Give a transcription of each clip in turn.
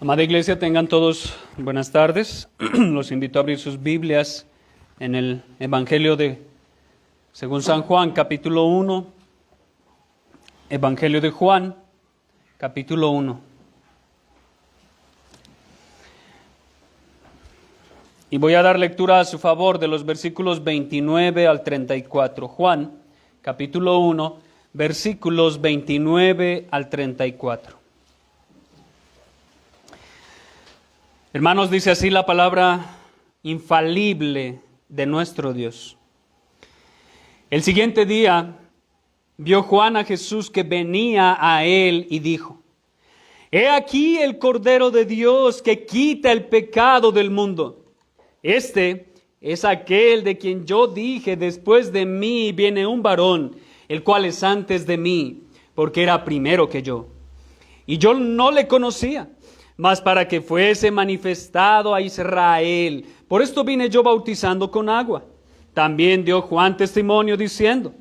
Amada Iglesia, tengan todos buenas tardes. Los invito a abrir sus Biblias en el Evangelio según San Juan, capítulo 1. Evangelio de Juan, capítulo 1. Y voy a dar lectura a su favor de los versículos 29 al 34. Juan, capítulo 1, versículos 29 al 34. Hermanos, dice así la palabra infalible de nuestro Dios. El siguiente día vio Juan a Jesús que venía a él y dijo: He aquí el Cordero de Dios que quita el pecado del mundo. Este es aquel de quien yo dije: después de mí viene un varón, el cual es antes de mí, porque era primero que yo. Y yo no le conocía, mas para que fuese manifestado a Israel. Por esto vine yo bautizando con agua. También dio Juan testimonio diciendo: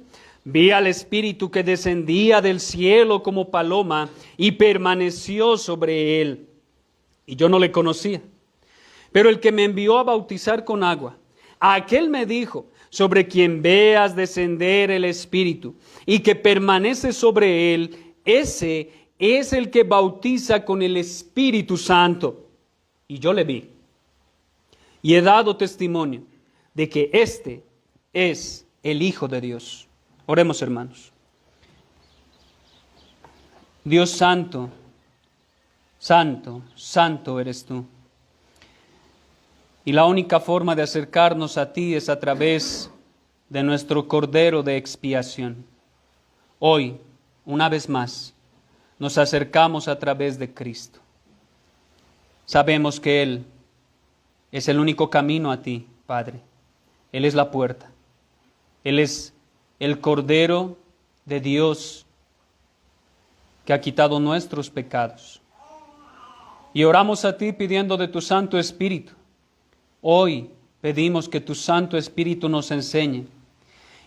Vi al Espíritu que descendía del cielo como paloma y permaneció sobre él. Y yo no le conocía. Pero el que me envió a bautizar con agua, a aquel me dijo: sobre quien veas descender el Espíritu y que permanece sobre él, ese es el que bautiza con el Espíritu Santo. Y yo le vi. Y he dado testimonio de que este es el Hijo de Dios. Oremos, hermanos. Dios santo, santo, santo eres tú. Y la única forma de acercarnos a ti es a través de nuestro Cordero de expiación. Hoy, una vez más, nos acercamos a través de Cristo. Sabemos que Él es el único camino a ti, Padre. Él es la puerta. Él es el Cordero de Dios que ha quitado nuestros pecados. Y oramos a ti pidiendo de tu Santo Espíritu. Hoy pedimos que tu Santo Espíritu nos enseñe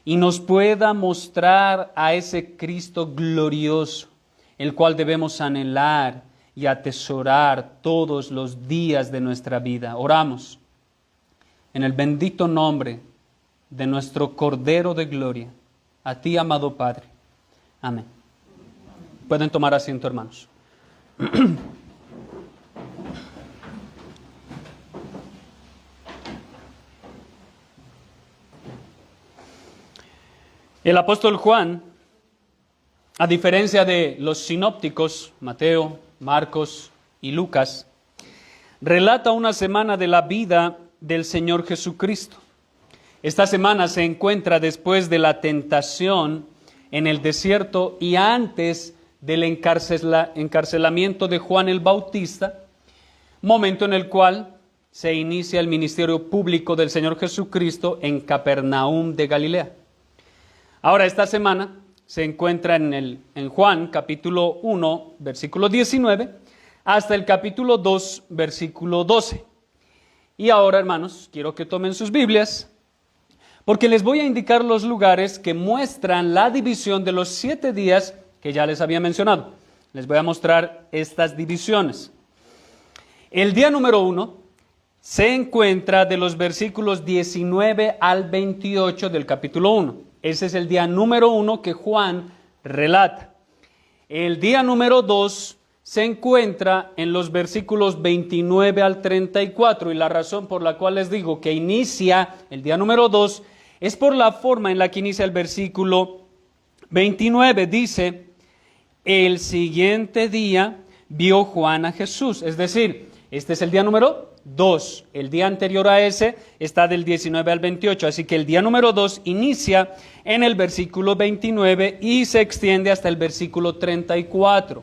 y nos pueda mostrar a ese Cristo glorioso, el cual debemos anhelar y atesorar todos los días de nuestra vida. Oramos en el bendito nombre de nuestro Cordero de Gloria, a ti, amado Padre. Amén. Pueden tomar asiento, hermanos. El apóstol Juan, a diferencia de los sinópticos, Mateo, Marcos y Lucas, relata una semana de la vida del Señor Jesucristo. Esta semana se encuentra después de la tentación en el desierto y antes del encarcelamiento de Juan el Bautista, momento en el cual se inicia el ministerio público del Señor Jesucristo en Capernaum de Galilea. Ahora, esta semana se encuentra en Juan capítulo 1, versículo 19, hasta el capítulo 2, versículo 12. Y ahora, hermanos, quiero que tomen sus Biblias, porque les voy a indicar los lugares que muestran la división de los 7 días que ya les había mencionado. Les voy a mostrar estas divisiones. El día número 1 se encuentra de los versículos 19 al 28 del capítulo 1. Ese es el día número 1 que Juan relata. El día número 2 se encuentra en los versículos 29 al 34. Y la razón por la cual les digo que inicia el día número 2 es por la forma en la que inicia el versículo 29. Dice: el siguiente día vio Juan a Jesús. Es decir, este es el día número 2. El día anterior a ese está del 19 al 28. Así que el día número 2 inicia en el versículo 29 y se extiende hasta el versículo 34.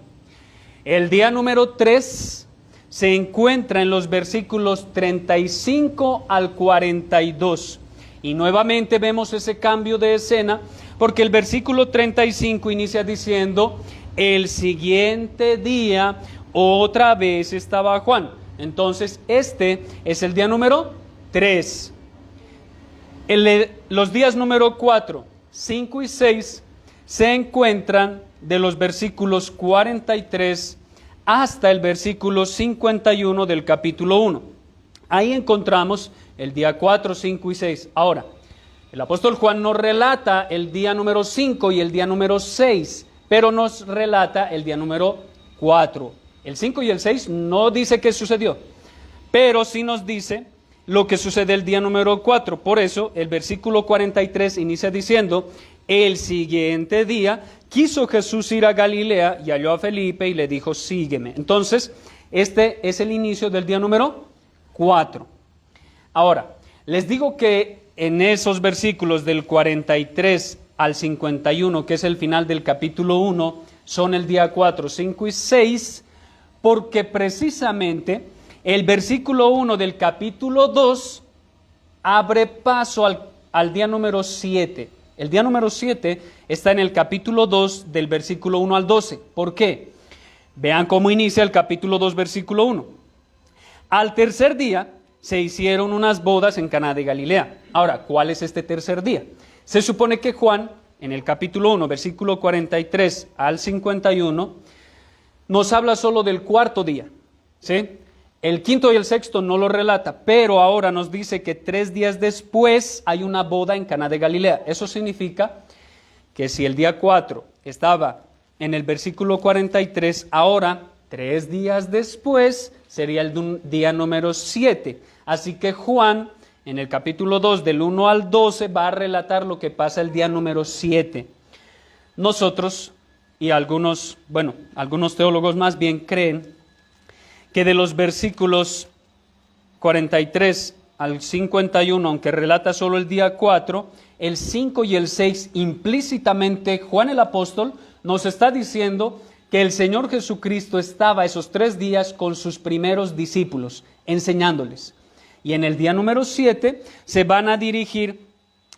El día número 3 se encuentra en los versículos 35 al 42. Y nuevamente vemos ese cambio de escena, porque el versículo 35 inicia diciendo: el siguiente día otra vez estaba Juan. Entonces, este es el día número 3. Los días número 4, 5 y 6 se encuentran de los versículos 43 hasta el versículo 51 del capítulo 1. Ahí encontramos el día 4, 5 y 6. Ahora, el apóstol Juan nos relata el día número 5 y el día número 6, pero nos relata el día número 4. El 5 y el 6 no dice qué sucedió, pero sí nos dice lo que sucede el día número 4. Por eso el versículo 43 inicia diciendo: el siguiente día quiso Jesús ir a Galilea y halló a Felipe y le dijo: sígueme. Entonces, este es el inicio del día número 4. Ahora, les digo que en esos versículos del 43 al 51, que es el final del capítulo 1, son el día 4, 5 y 6, porque precisamente el versículo 1 del capítulo 2 abre paso al día número 7. El día número 7 está en el capítulo 2 del versículo 1 al 12. ¿Por qué? Vean cómo inicia el capítulo 2, versículo 1. Al tercer día se hicieron unas bodas en Caná de Galilea. Ahora, ¿cuál es este tercer día? Se supone que Juan, en el capítulo 1, versículo 43 al 51, nos habla solo del cuarto día, ¿sí? El quinto y el sexto no lo relata, pero ahora nos dice que 3 días después hay una boda en Caná de Galilea. Eso significa que si el día 4 estaba en el versículo 43, ahora 3 días después sería el día número 7. Así que Juan, en el capítulo 2, del 1 al 12, va a relatar lo que pasa el día número 7. Nosotros y algunos teólogos más bien creen que de los versículos 43 al 51, aunque relata solo el día 4, el 5 y el 6 implícitamente Juan el apóstol nos está diciendo que el Señor Jesucristo estaba esos 3 días con sus primeros discípulos, enseñándoles. Y en el día número 7 se van a dirigir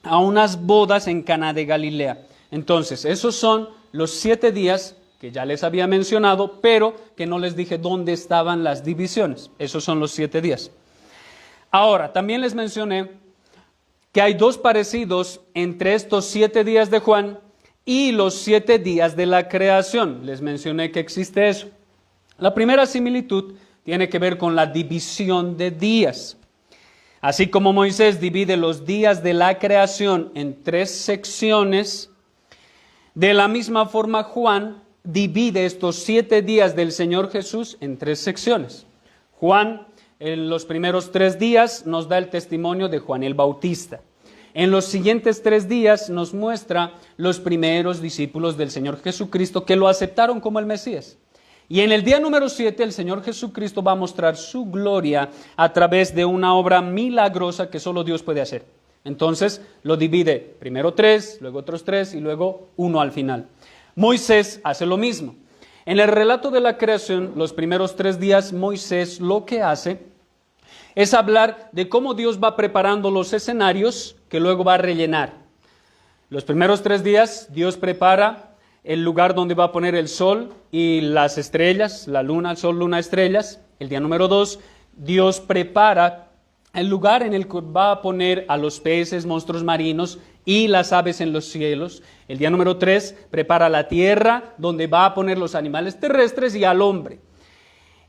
a unas bodas en Caná de Galilea. Entonces, esos son los 7 días que ya les había mencionado, pero que no les dije dónde estaban las divisiones. Esos son los 7 días. Ahora, también les mencioné que hay 2 parecidos entre estos 7 días de Juan y los 7 días de la creación. Les mencioné que existe eso. La primera similitud tiene que ver con la división de días. Así como Moisés divide los días de la creación en 3 secciones, de la misma forma Juan divide estos 7 días del Señor Jesús en 3 secciones. Juan, en los primeros 3 días, nos da el testimonio de Juan el Bautista. En los siguientes 3 días nos muestra los primeros discípulos del Señor Jesucristo que lo aceptaron como el Mesías. Y en el día número 7 el Señor Jesucristo va a mostrar su gloria a través de una obra milagrosa que solo Dios puede hacer. Entonces lo divide primero 3, luego otros 3 y luego 1 al final. Moisés hace lo mismo. En el relato de la creación, los primeros 3 días, Moisés lo que hace es hablar de cómo Dios va preparando los escenarios que luego va a rellenar. Los primeros 3 días, Dios prepara el lugar donde va a poner el sol y las estrellas, la luna, el sol, luna, estrellas. El día número 2, Dios prepara el lugar en el que va a poner a los peces, monstruos marinos y las aves en los cielos. El día número 3 prepara la tierra donde va a poner los animales terrestres y al hombre.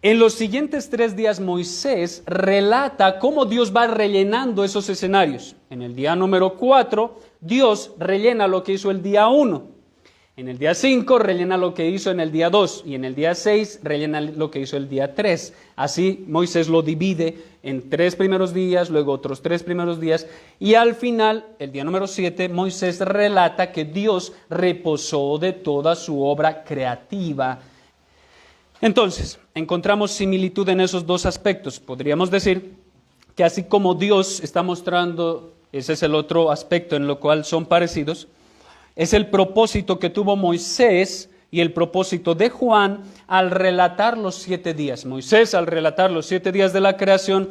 En los siguientes 3 días Moisés relata cómo Dios va rellenando esos escenarios. En el día número 4 Dios rellena lo que hizo el día 1. En el día 5 rellena lo que hizo en el día 2 y en el día 6 rellena lo que hizo el día 3. Así Moisés lo divide en 3 primeros días, luego otros 3 primeros días y al final, el día número 7, Moisés relata que Dios reposó de toda su obra creativa. Entonces, encontramos similitud en esos 2 aspectos. Podríamos decir que así como Dios está mostrando, ese es el otro aspecto en lo cual son parecidos, es el propósito que tuvo Moisés y el propósito de Juan al relatar los 7 días. Moisés, al relatar los 7 días de la creación,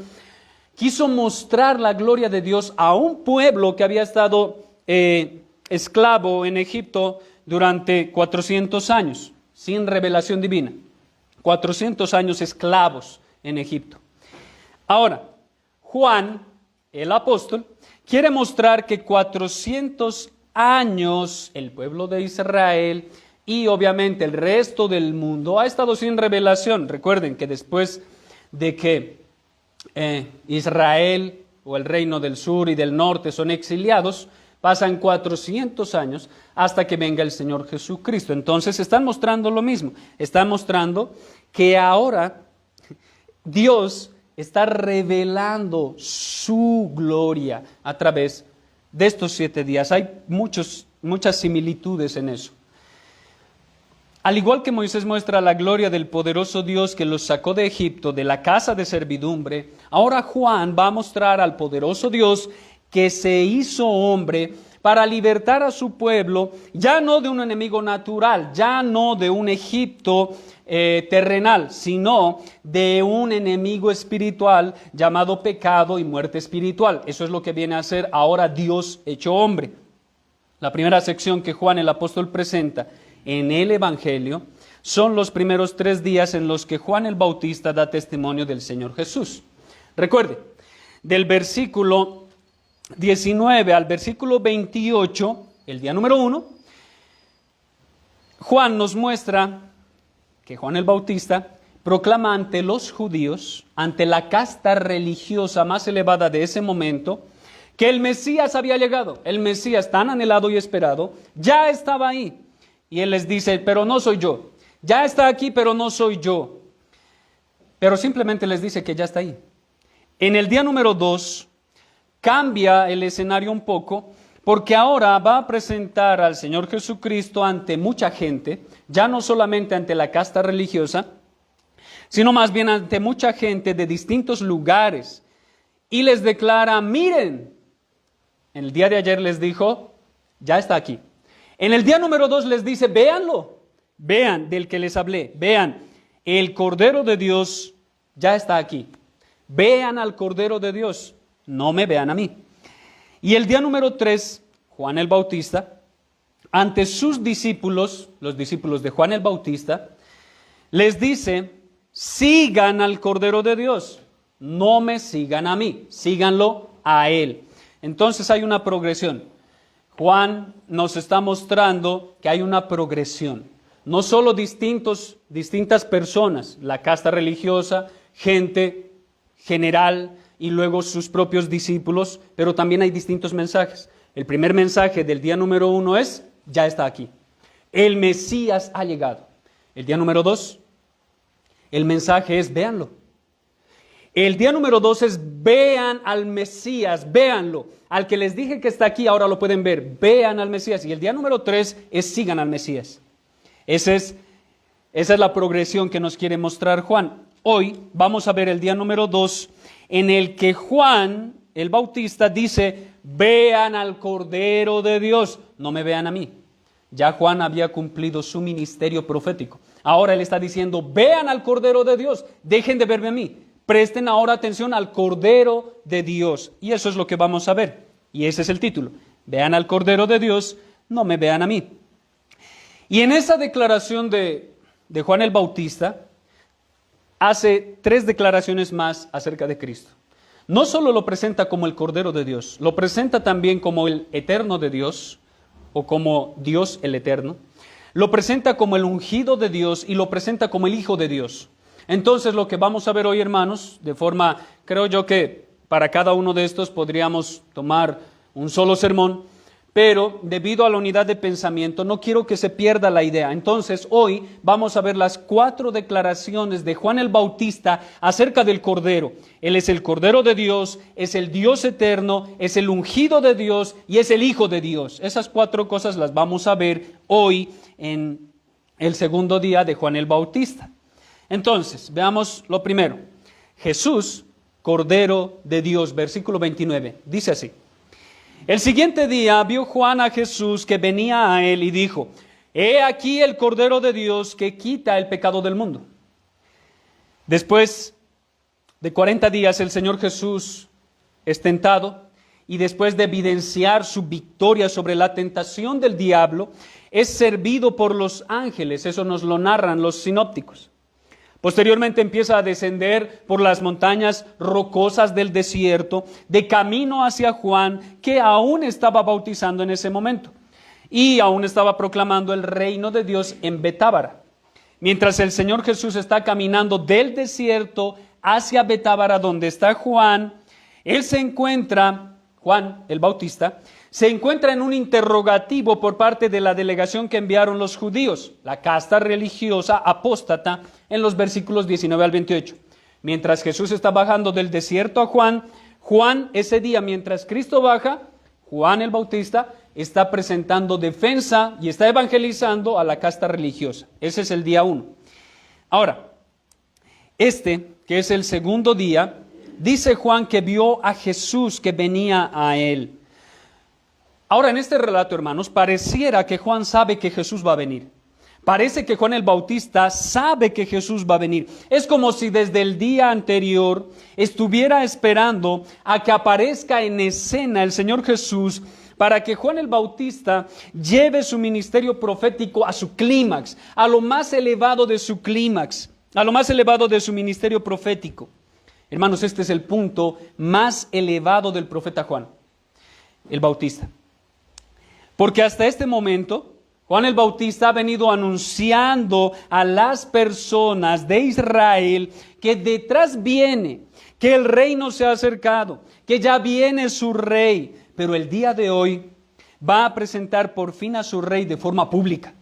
quiso mostrar la gloria de Dios a un pueblo que había estado esclavo en Egipto durante 400 años, sin revelación divina. 400 años esclavos en Egipto. Ahora, Juan, el apóstol, quiere mostrar que 400 años el pueblo de Israel y obviamente el resto del mundo ha estado sin revelación. Recuerden que después de que Israel o el reino del sur y del norte son exiliados, pasan 400 años hasta que venga el Señor Jesucristo. Entonces están mostrando lo mismo. Están mostrando que ahora Dios está revelando su gloria a través de estos 7 días. Hay muchas similitudes en eso. Al igual que Moisés muestra la gloria del poderoso Dios que los sacó de Egipto, de la casa de servidumbre, ahora Juan va a mostrar al poderoso Dios que se hizo hombre para libertar a su pueblo, ya no de un enemigo natural, ya no de un Egipto terrenal, sino de un enemigo espiritual llamado pecado y muerte espiritual. Eso es lo que viene a ser ahora Dios hecho hombre. La primera sección que Juan el apóstol presenta en el Evangelio son los primeros 3 días en los que Juan el Bautista da testimonio del Señor Jesús. Recuerde, del versículo 19 al versículo 28, el día número 1, Juan nos muestra que Juan el Bautista proclama ante los judíos, ante la casta religiosa más elevada de ese momento, que el Mesías había llegado. El Mesías tan anhelado y esperado ya estaba ahí. Y él les dice, pero no soy yo. Ya está aquí, pero no soy yo. Pero simplemente les dice que ya está ahí. En el día número 2, cambia el escenario un poco, porque ahora va a presentar al Señor Jesucristo ante mucha gente, ya no solamente ante la casta religiosa, sino más bien ante mucha gente de distintos lugares. Y les declara, miren, en el día de ayer les dijo, ya está aquí. En el día número 2 les dice, véanlo, vean del que les hablé, vean, el Cordero de Dios ya está aquí. Vean al Cordero de Dios, no me vean a mí. Y el día número 3, Juan el Bautista, ante sus discípulos, los discípulos de Juan el Bautista, les dice, sigan al Cordero de Dios, no me sigan a mí, síganlo a Él. Entonces hay una progresión. Juan nos está mostrando que hay una progresión. No solo distintas personas, la casta religiosa, gente general y luego sus propios discípulos, pero también hay distintos mensajes. El primer mensaje del día número 1 es, ya está aquí. El Mesías ha llegado. El día número 2, el mensaje es, véanlo. El día número 2 es, vean al Mesías, véanlo. Al que les dije que está aquí, ahora lo pueden ver. Vean al Mesías. Y el día número 3 es, sigan al Mesías. Esa es la progresión que nos quiere mostrar Juan. Hoy vamos a ver el día número 2, en el que Juan, el Bautista, dice, vean al Cordero de Dios, no me vean a mí. Ya Juan había cumplido su ministerio profético. Ahora él está diciendo, vean al Cordero de Dios, dejen de verme a mí. Presten ahora atención al Cordero de Dios. Y eso es lo que vamos a ver. Y ese es el título. Vean al Cordero de Dios, no me vean a mí. Y en esa declaración de Juan el Bautista, hace 3 declaraciones más acerca de Cristo. No solo lo presenta como el Cordero de Dios, lo presenta también como el Eterno de Dios, o como Dios el Eterno. Lo presenta como el ungido de Dios y lo presenta como el Hijo de Dios. Entonces lo que vamos a ver hoy, hermanos, de forma, creo yo que para cada uno de estos podríamos tomar un solo sermón, pero debido a la unidad de pensamiento no quiero que se pierda la idea. Entonces hoy vamos a ver las 4 declaraciones de Juan el Bautista acerca del Cordero. Él es el Cordero de Dios, es el Dios eterno, es el ungido de Dios y es el Hijo de Dios. Esas 4 cosas las vamos a ver hoy en el segundo día de Juan el Bautista. Entonces, veamos lo primero. Jesús, Cordero de Dios, versículo 29, dice así. El siguiente día vio Juan a Jesús que venía a él y dijo, he aquí el Cordero de Dios que quita el pecado del mundo. Después de 40 días el Señor Jesús es tentado y después de evidenciar su victoria sobre la tentación del diablo, es servido por los ángeles. Eso nos lo narran los sinópticos. Posteriormente empieza a descender por las montañas rocosas del desierto, de camino hacia Juan, que aún estaba bautizando en ese momento. y aún estaba proclamando el reino de Dios en Betábara. Mientras el Señor Jesús está caminando del desierto hacia Betábara, donde está Juan, él se encuentra, Juan el Bautista, se encuentra en un interrogativo por parte de la delegación que enviaron los judíos, la casta religiosa apóstata, en los versículos 19 al 28. Mientras Jesús está bajando del desierto a Juan, Juan ese día, mientras Cristo baja, Juan el Bautista está presentando defensa y está evangelizando a la casta religiosa. Ese es el día 1. Ahora, que es el segundo día, dice Juan que vio a Jesús que venía a él. Ahora, en este relato, hermanos, pareciera que Juan sabe que Jesús va a venir. Parece que Juan el Bautista sabe que Jesús va a venir. Es como si desde el día anterior estuviera esperando a que aparezca en escena el Señor Jesús para que Juan el Bautista lleve su ministerio profético a su clímax, a lo más elevado de su clímax, a lo más elevado de su ministerio profético. Hermanos, este es el punto más elevado del profeta Juan el Bautista. Porque hasta este momento, Juan el Bautista ha venido anunciando a las personas de Israel que detrás viene, que el reino se ha acercado, que ya viene su rey. Pero el día de hoy va a presentar por fin a su rey de forma pública.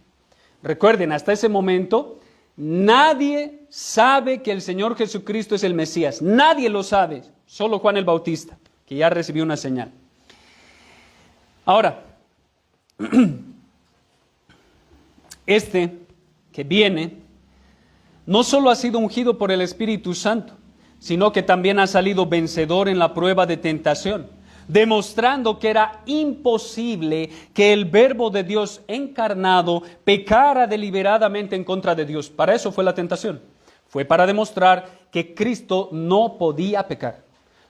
Recuerden, hasta ese momento nadie sabe que el Señor Jesucristo es el Mesías. Nadie lo sabe, solo Juan el Bautista, que ya recibió una señal. Ahora, que viene no solo ha sido ungido por el Espíritu Santo, sino que también ha salido vencedor en la prueba de tentación, demostrando que era imposible que el Verbo de Dios encarnado pecara deliberadamente en contra de Dios. Para eso fue la tentación. Fue para demostrar que Cristo no podía pecar.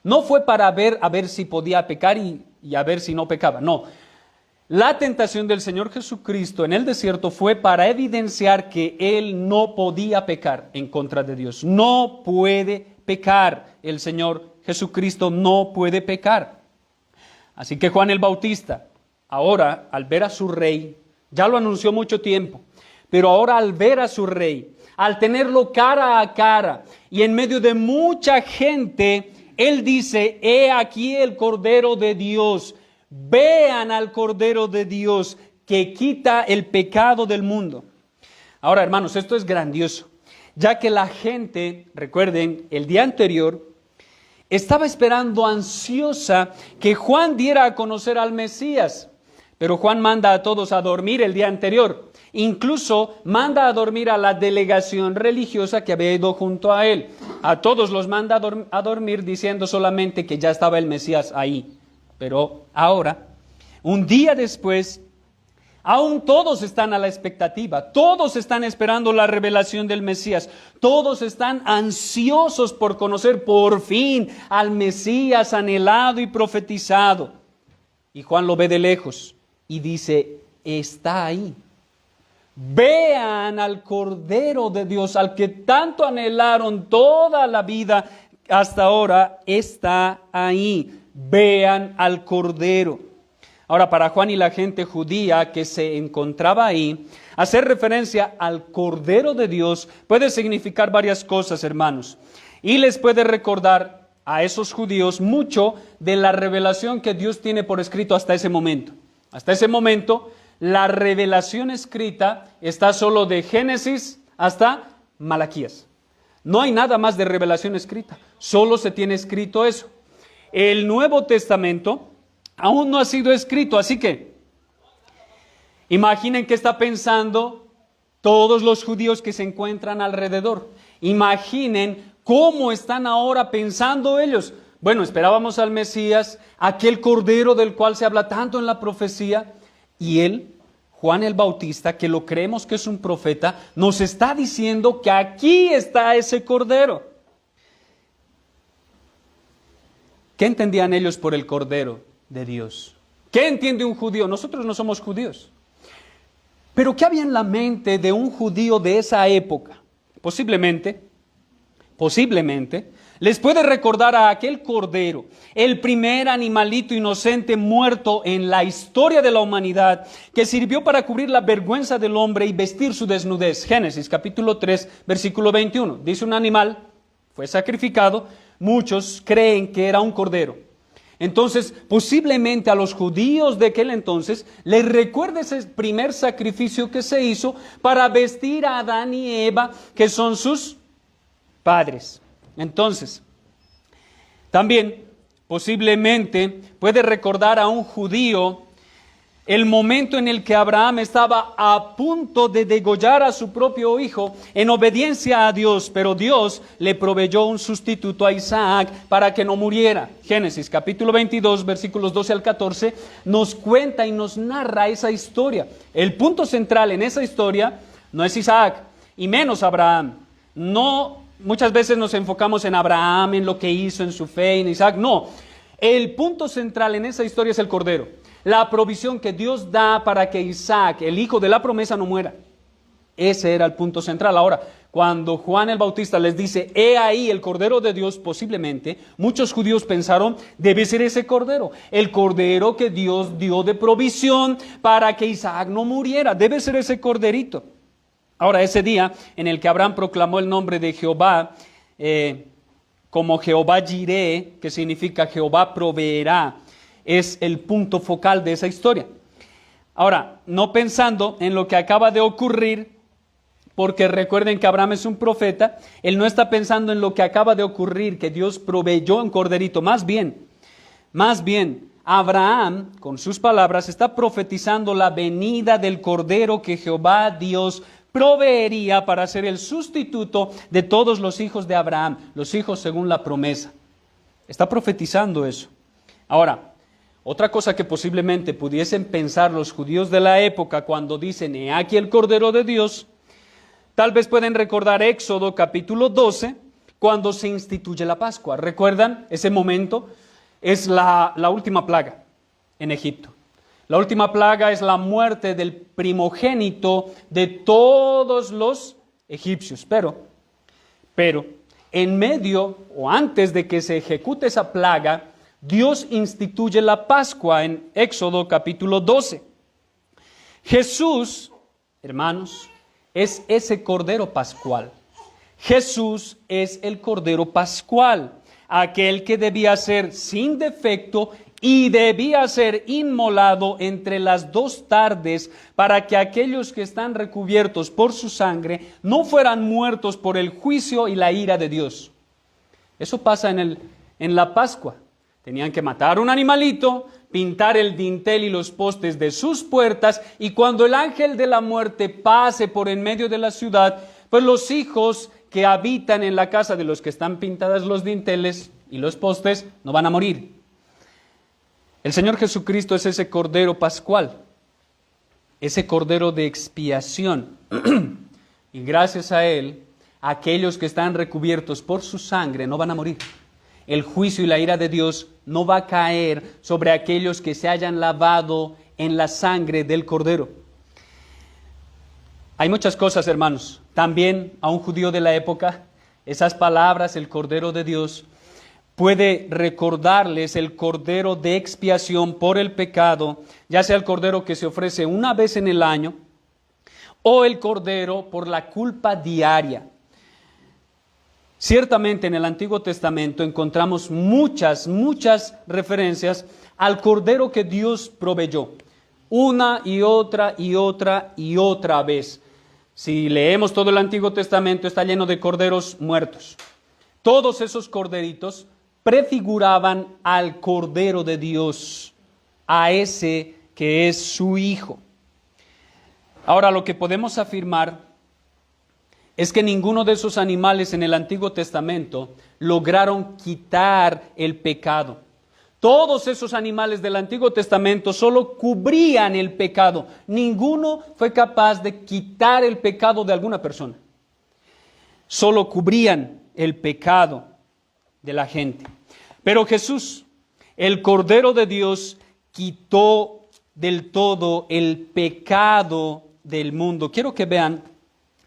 No fue para ver a ver si podía pecar y a ver si no pecaba. No. La tentación del Señor Jesucristo en el desierto fue para evidenciar que Él no podía pecar en contra de Dios. No puede pecar. El Señor Jesucristo no puede pecar. Así que Juan el Bautista, ahora al ver a su rey, ya lo anunció mucho tiempo, pero ahora al ver a su rey, al tenerlo cara a cara y en medio de mucha gente, él dice: he aquí el Cordero de Dios. Vean al Cordero de Dios que quita el pecado del mundo. Ahora, hermanos, esto es grandioso, ya que la gente, recuerden, el día anterior, estaba esperando ansiosa que Juan diera a conocer al Mesías. Pero Juan manda a todos a dormir el día anterior. Incluso manda a dormir a la delegación religiosa que había ido junto a él. A todos los manda a dormir diciendo solamente que ya estaba el Mesías ahí. Pero ahora, un día después, aún todos están a la expectativa, todos están esperando la revelación del Mesías, todos están ansiosos por conocer por fin al Mesías anhelado y profetizado. Y Juan lo ve de lejos y dice: está ahí. Vean al Cordero de Dios, al que tanto anhelaron toda la vida hasta ahora, está ahí. Vean al Cordero. Ahora, para Juan y la gente judía que se encontraba ahí, hacer referencia al Cordero de Dios puede significar varias cosas, hermanos. Y les puede recordar a esos judíos mucho de la revelación que Dios tiene por escrito hasta ese momento. Hasta ese momento, la revelación escrita está solo de Génesis hasta Malaquías. No hay nada más de revelación escrita, solo se tiene escrito eso. El Nuevo Testamento aún no ha sido escrito, así que imaginen qué está pensando todos los judíos que se encuentran alrededor. Imaginen cómo están ahora pensando ellos. Bueno, esperábamos al Mesías, aquel Cordero del cual se habla tanto en la profecía, y él, Juan el Bautista, que lo creemos que es un profeta, nos está diciendo que aquí está ese Cordero. ¿Qué entendían ellos por el Cordero de Dios? ¿Qué entiende un judío? Nosotros no somos judíos. Pero ¿qué había en la mente de un judío de esa época? Posiblemente, les puede recordar a aquel cordero, el primer animalito inocente muerto en la historia de la humanidad, que sirvió para cubrir la vergüenza del hombre y vestir su desnudez. Génesis capítulo 3, versículo 21. Dice un animal, fue sacrificado, muchos creen que era un cordero. Entonces, posiblemente a los judíos de aquel entonces les recuerda ese primer sacrificio que se hizo para vestir a Adán y Eva, que son sus padres. Entonces, también posiblemente puede recordar a un judío el momento en el que Abraham estaba a punto de degollar a su propio hijo en obediencia a Dios, pero Dios le proveyó un sustituto a Isaac para que no muriera. Génesis capítulo 22, versículos 12 al 14, nos cuenta y nos narra esa historia. El punto central en esa historia no es Isaac, y menos Abraham. Muchas veces nos enfocamos en Abraham, en lo que hizo, en su fe, en Isaac. No, el punto central en esa historia es el cordero. La provisión que Dios da para que Isaac, el hijo de la promesa, no muera. Ese era el punto central. Ahora, cuando Juan el Bautista les dice, he ahí el cordero de Dios, posiblemente, muchos judíos pensaron, debe ser ese cordero. El cordero que Dios dio de provisión para que Isaac no muriera. Debe ser ese corderito. Ahora, ese día en el que Abraham proclamó el nombre de Jehová como Jehová Jireh, que significa Jehová proveerá, es el punto focal de esa historia. Ahora, no pensando en lo que acaba de ocurrir, porque recuerden que Abraham es un profeta, él no está pensando en lo que acaba de ocurrir, que Dios proveyó un corderito. Más bien, Abraham, con sus palabras, está profetizando la venida del cordero que Jehová Dios proveería para ser el sustituto de todos los hijos de Abraham, los hijos según la promesa. Está profetizando eso. Ahora, otra cosa que posiblemente pudiesen pensar los judíos de la época cuando dicen, he aquí el Cordero de Dios, tal vez pueden recordar Éxodo capítulo 12, cuando se instituye la Pascua. ¿Recuerdan ese momento? Es la última plaga en Egipto. La última plaga es la muerte del primogénito de todos los egipcios. Pero en medio o antes de que se ejecute esa plaga, Dios instituye la Pascua en Éxodo capítulo 12. Jesús, hermanos, es ese Cordero Pascual. Jesús es el Cordero Pascual, aquel que debía ser sin defecto y debía ser inmolado entre las 2 tardes para que aquellos que están recubiertos por su sangre no fueran muertos por el juicio y la ira de Dios. Eso pasa en la Pascua. Tenían que matar un animalito, pintar el dintel y los postes de sus puertas, y cuando el ángel de la muerte pase por en medio de la ciudad, pues los hijos que habitan en la casa de los que están pintadas los dinteles y los postes no van a morir. El Señor Jesucristo es ese Cordero Pascual, ese Cordero de expiación. Y gracias a Él, aquellos que están recubiertos por su sangre no van a morir. El juicio y la ira de Dios no va a caer sobre aquellos que se hayan lavado en la sangre del Cordero. Hay muchas cosas, hermanos. También a un judío de la época, esas palabras, el Cordero de Dios, puede recordarles el Cordero de expiación por el pecado, ya sea el Cordero que se ofrece una vez en el año, o el Cordero por la culpa diaria. Ciertamente en el Antiguo Testamento encontramos muchas referencias al Cordero que Dios proveyó, una y otra vez. Si leemos todo el Antiguo Testamento, está lleno de corderos muertos. Todos esos corderitos prefiguraban al Cordero de Dios, a ese que es su Hijo. Ahora, lo que podemos afirmar es que ninguno de esos animales en el Antiguo Testamento lograron quitar el pecado. Todos esos animales del Antiguo Testamento solo cubrían el pecado. Ninguno fue capaz de quitar el pecado de alguna persona. Solo cubrían el pecado de la gente. Pero Jesús, el Cordero de Dios, quitó del todo el pecado del mundo. Quiero que vean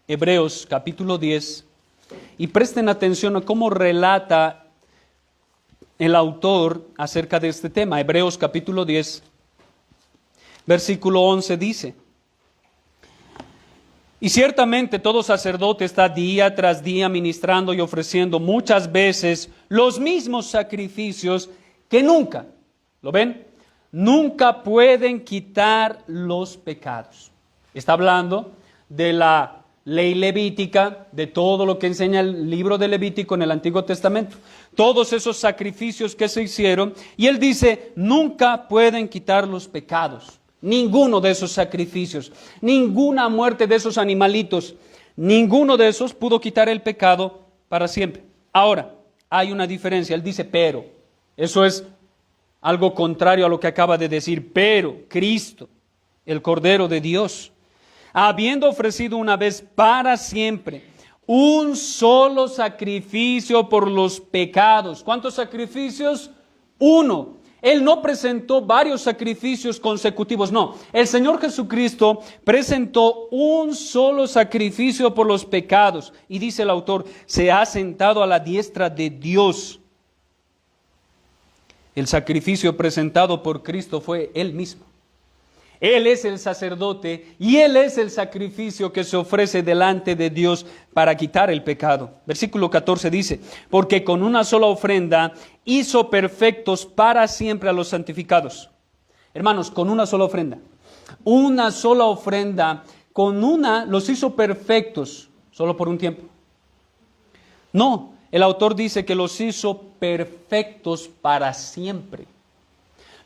Hebreos capítulo 10 y presten atención a cómo relata el autor acerca de este tema. Hebreos capítulo 10, versículo 11 dice: y ciertamente todo sacerdote está día tras día ministrando y ofreciendo muchas veces los mismos sacrificios que nunca, ¿lo ven? Nunca pueden quitar los pecados. Está hablando de la ley levítica, de todo lo que enseña el libro de Levítico en el Antiguo Testamento. Todos esos sacrificios que se hicieron, y él dice, nunca pueden quitar los pecados. Ninguno de esos sacrificios, ninguna muerte de esos animalitos, ninguno de esos pudo quitar el pecado para siempre. Ahora, hay una diferencia. Él dice, pero, eso es algo contrario a lo que acaba de decir. Pero Cristo, el Cordero de Dios, habiendo ofrecido una vez para siempre un solo sacrificio por los pecados. ¿Cuántos sacrificios? Uno. Él no presentó varios sacrificios consecutivos, no. El Señor Jesucristo presentó un solo sacrificio por los pecados. Y dice el autor, se ha sentado a la diestra de Dios. El sacrificio presentado por Cristo fue Él mismo. Él es el sacerdote y Él es el sacrificio que se ofrece delante de Dios para quitar el pecado. Versículo 14 dice, porque con una sola ofrenda hizo perfectos para siempre a los santificados. Hermanos, con una sola ofrenda, con una los hizo perfectos, solo por un tiempo. No, el autor dice que los hizo perfectos para siempre.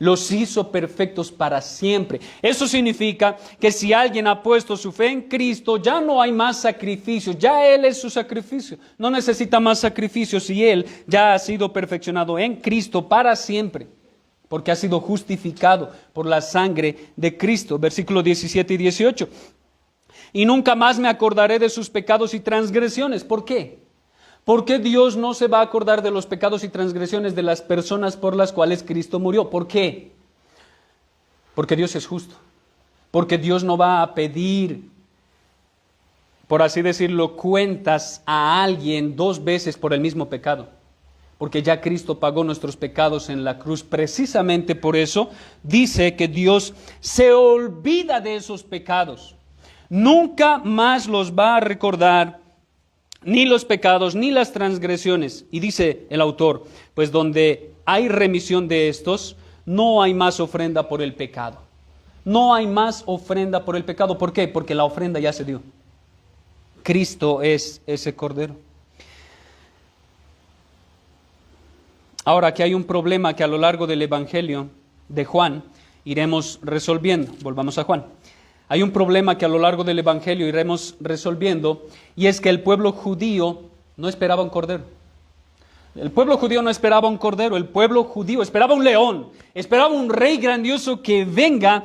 Los hizo perfectos para siempre. Eso significa que si alguien ha puesto su fe en Cristo, ya no hay más sacrificios, ya Él es su sacrificio. No necesita más sacrificios si Él ya ha sido perfeccionado en Cristo para siempre, porque ha sido justificado por la sangre de Cristo. Versículos 17 y 18. Y nunca más me acordaré de sus pecados y transgresiones. ¿Por qué? ¿Por qué Dios no se va a acordar de los pecados y transgresiones de las personas por las cuales Cristo murió? ¿Por qué? Porque Dios es justo. Porque Dios no va a pedir, por así decirlo, cuentas a alguien 2 veces por el mismo pecado. Porque ya Cristo pagó nuestros pecados en la cruz. Precisamente por eso dice que Dios se olvida de esos pecados. Nunca más los va a recordar, ni los pecados, ni las transgresiones. Y dice el autor, pues donde hay remisión de estos, no hay más ofrenda por el pecado. No hay más ofrenda por el pecado. ¿Por qué? Porque la ofrenda ya se dio. Cristo es ese Cordero. Ahora, aquí hay un problema que a lo largo del Evangelio de Juan iremos resolviendo. Volvamos a Juan. Hay un problema que a lo largo del Evangelio iremos resolviendo, y es que el pueblo judío no esperaba un cordero. El pueblo judío no esperaba un cordero, el pueblo judío esperaba un león, esperaba un rey grandioso que venga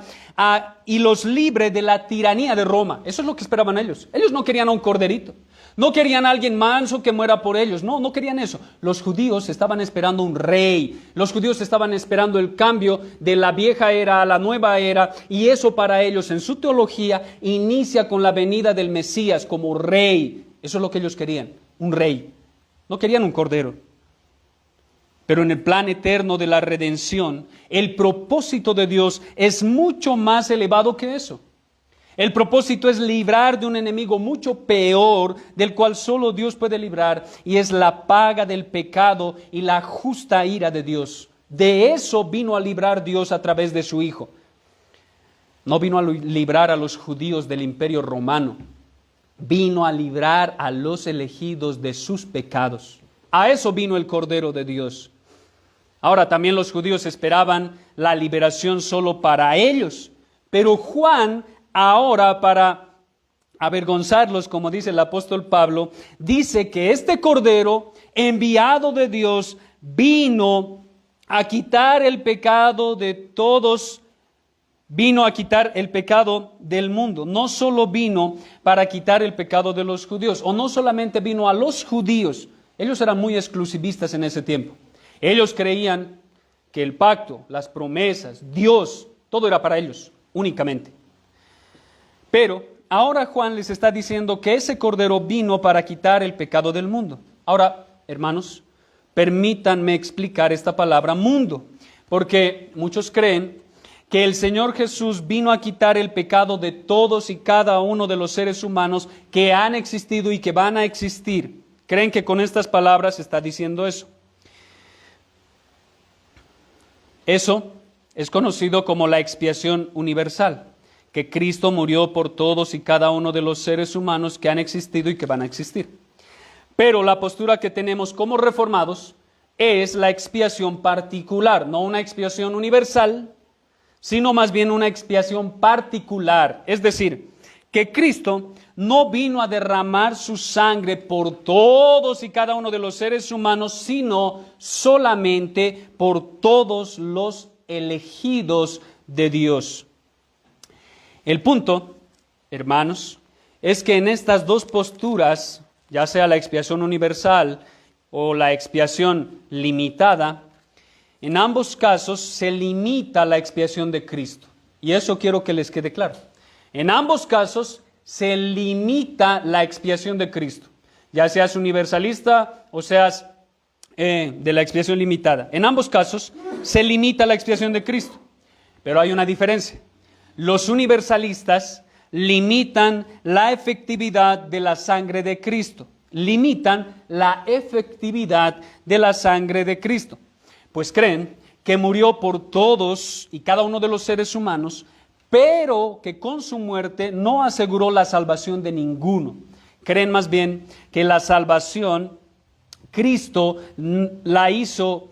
y los libre de la tiranía de Roma. Eso es lo que esperaban ellos. Ellos no querían a un corderito, no querían a alguien manso que muera por ellos, no querían eso. Los judíos estaban esperando un rey, los judíos estaban esperando el cambio de la vieja era a la nueva era, y eso para ellos en su teología inicia con la venida del Mesías como rey. Eso es lo que ellos querían, un rey. No querían un cordero. Pero en el plan eterno de la redención, el propósito de Dios es mucho más elevado que eso. El propósito es librar de un enemigo mucho peor, del cual solo Dios puede librar, y es la paga del pecado y la justa ira de Dios. De eso vino a librar Dios a través de su Hijo. No vino a librar a los judíos del Imperio Romano, vino a librar a los elegidos de sus pecados. A eso vino el Cordero de Dios. Ahora, también los judíos esperaban la liberación solo para ellos, pero Juan, ahora para avergonzarlos, como dice el apóstol Pablo, dice que este Cordero, enviado de Dios, vino a quitar el pecado de todos, vino a quitar el pecado del mundo. No solo vino para quitar el pecado de los judíos, o no solamente vino a los judíos. Ellos eran muy exclusivistas en ese tiempo. Ellos creían que el pacto, las promesas, Dios, todo era para ellos, únicamente. Pero ahora Juan les está diciendo que ese Cordero vino para quitar el pecado del mundo. Ahora, hermanos, permítanme explicar esta palabra mundo, porque muchos creen que el Señor Jesús vino a quitar el pecado de todos y cada uno de los seres humanos que han existido y que van a existir. Creen que con estas palabras está diciendo eso. Eso es conocido como la expiación universal, que Cristo murió por todos y cada uno de los seres humanos que han existido y que van a existir. Pero la postura que tenemos como reformados es la expiación particular, no una expiación universal, sino más bien una expiación particular. Es decir, que Cristo no vino a derramar su sangre por todos y cada uno de los seres humanos, sino solamente por todos los elegidos de Dios. El punto, hermanos, es que en estas dos posturas, ya sea la expiación universal o la expiación limitada, en ambos casos se limita la expiación de Cristo. Y eso quiero que les quede claro. En ambos casos se limita la expiación de Cristo, ya seas universalista o seas de la expiación limitada. En ambos casos se limita la expiación de Cristo, pero hay una diferencia. Los universalistas limitan la efectividad de la sangre de Cristo, limitan la efectividad de la sangre de Cristo, pues creen que murió por todos y cada uno de los seres humanos, pero que con su muerte no aseguró la salvación de ninguno. Creen más bien que la salvación Cristo la hizo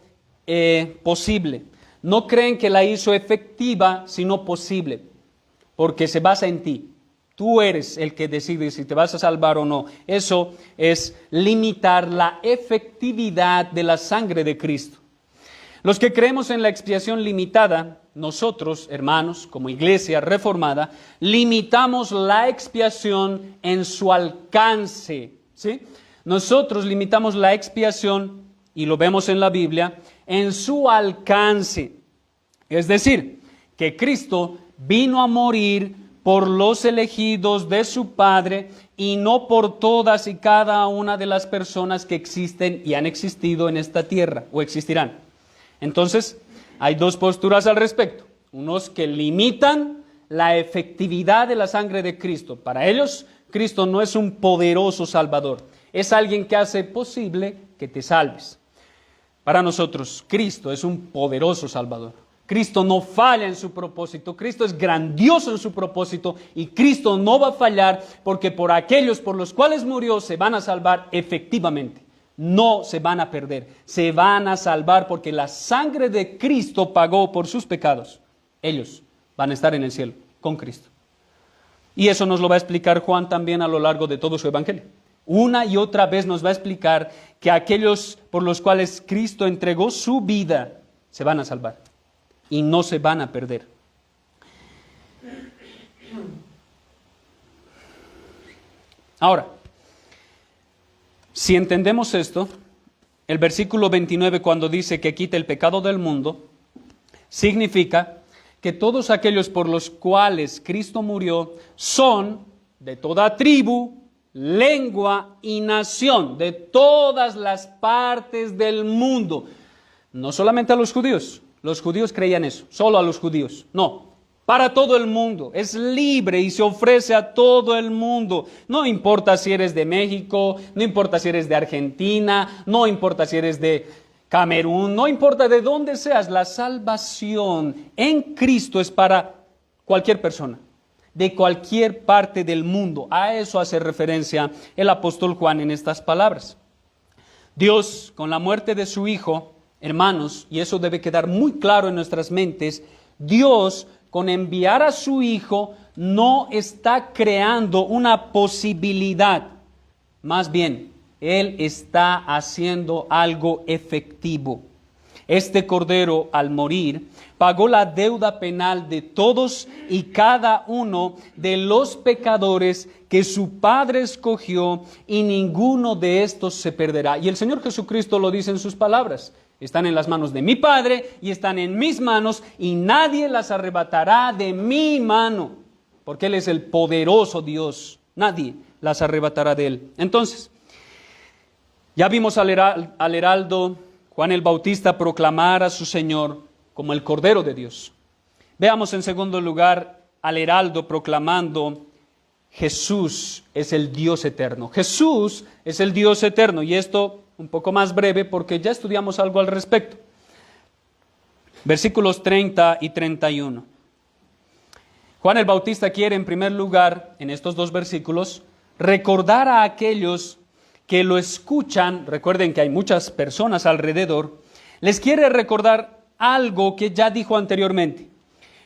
posible. No creen que la hizo efectiva, sino posible, porque se basa en ti. Tú eres el que decide si te vas a salvar o no. Eso es limitar la efectividad de la sangre de Cristo. Los que creemos en la expiación limitada, nosotros, hermanos, como iglesia reformada, limitamos la expiación en su alcance, ¿sí? Nosotros limitamos la expiación, y lo vemos en la Biblia, en su alcance. Es decir, que Cristo vino a morir por los elegidos de su Padre y no por todas y cada una de las personas que existen y han existido en esta tierra o existirán. Entonces, hay dos posturas al respecto. Unos que limitan la efectividad de la sangre de Cristo. Para ellos, Cristo no es un poderoso Salvador. Es alguien que hace posible que te salves. Para nosotros, Cristo es un poderoso Salvador. Cristo no falla en su propósito. Cristo es grandioso en su propósito. Y Cristo no va a fallar porque por aquellos por los cuales murió se van a salvar efectivamente. No se van a perder, se van a salvar porque la sangre de Cristo pagó por sus pecados. Ellos van a estar en el cielo con Cristo. Y eso nos lo va a explicar Juan también a lo largo de todo su evangelio. Una y otra vez nos va a explicar que aquellos por los cuales Cristo entregó su vida se van a salvar y no se van a perder. Ahora, si entendemos esto, el versículo 29 cuando dice que quita el pecado del mundo, significa que todos aquellos por los cuales Cristo murió son de toda tribu, lengua y nación, de todas las partes del mundo. No solamente a los judíos creían eso, solo a los judíos, no. Para todo el mundo, es libre y se ofrece a todo el mundo. No importa si eres de México, no importa si eres de Argentina, no importa si eres de Camerún, no importa de dónde seas, la salvación en Cristo es para cualquier persona, de cualquier parte del mundo. A eso hace referencia el apóstol Juan en estas palabras. Dios, con la muerte de su Hijo, hermanos, y eso debe quedar muy claro en nuestras mentes, Dios, con enviar a su Hijo, no está creando una posibilidad. Más bien, Él está haciendo algo efectivo. Este Cordero, al morir, pagó la deuda penal de todos y cada uno de los pecadores que su Padre escogió, y ninguno de estos se perderá. Y el Señor Jesucristo lo dice en sus palabras. Están en las manos de mi Padre y están en mis manos, y nadie las arrebatará de mi mano, porque Él es el poderoso Dios. Nadie las arrebatará de Él. Entonces, ya vimos al heraldo Juan el Bautista proclamar a su Señor como el Cordero de Dios. Veamos en segundo lugar al heraldo proclamando: Jesús es el Dios eterno. Jesús es el Dios eterno. Y esto un poco más breve porque ya estudiamos algo al respecto. Versículos 30 y 31. Juan el Bautista quiere en primer lugar, en estos dos versículos, recordar a aquellos que lo escuchan. Recuerden que hay muchas personas alrededor. Les quiere recordar algo que ya dijo anteriormente.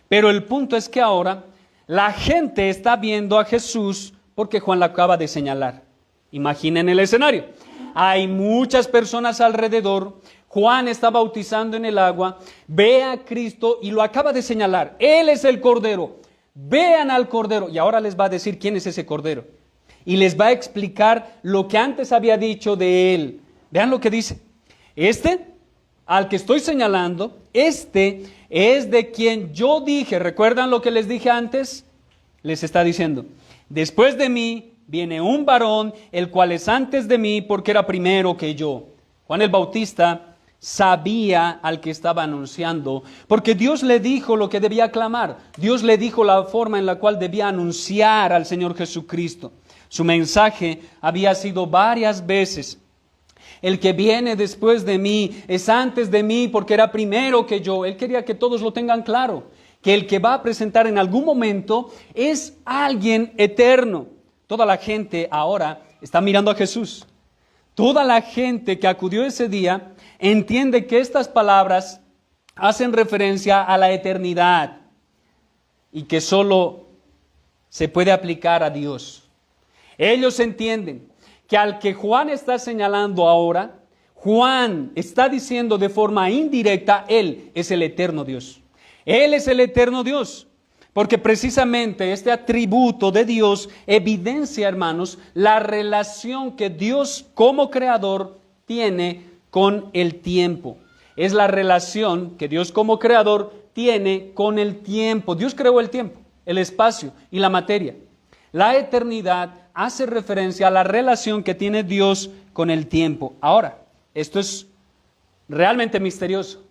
Pero el punto es que ahora la gente está viendo a Jesús porque Juan lo acaba de señalar. Imaginen el escenario. Hay muchas personas alrededor. Juan está bautizando en el agua. Ve a Cristo y lo acaba de señalar. Él es el Cordero. Vean al Cordero. Y ahora les va a decir quién es ese Cordero. Y les va a explicar lo que antes había dicho de él. Vean lo que dice. Al que estoy señalando, es de quien yo dije. ¿Recuerdan lo que les dije antes? Les está diciendo: después de mí viene un varón, el cual es antes de mí, porque era primero que yo. Juan el Bautista sabía al que estaba anunciando, porque Dios le dijo lo que debía clamar. Dios le dijo la forma en la cual debía anunciar al Señor Jesucristo. Su mensaje había sido varias veces: el que viene después de mí es antes de mí porque era primero que yo. Él quería que todos lo tengan claro, que el que va a presentar en algún momento es alguien eterno. Toda la gente ahora está mirando a Jesús. Toda la gente que acudió ese día entiende que estas palabras hacen referencia a la eternidad y que solo se puede aplicar a Dios. Ellos entienden que al que Juan está señalando ahora, Juan está diciendo de forma indirecta: Él es el eterno Dios. Él es el eterno Dios. Porque precisamente este atributo de Dios evidencia, hermanos, la relación que Dios como creador tiene con el tiempo. Es la relación que Dios como creador tiene con el tiempo. Dios creó el tiempo, el espacio y la materia. La eternidad hace referencia a la relación que tiene Dios con el tiempo. Ahora, esto es realmente misterioso.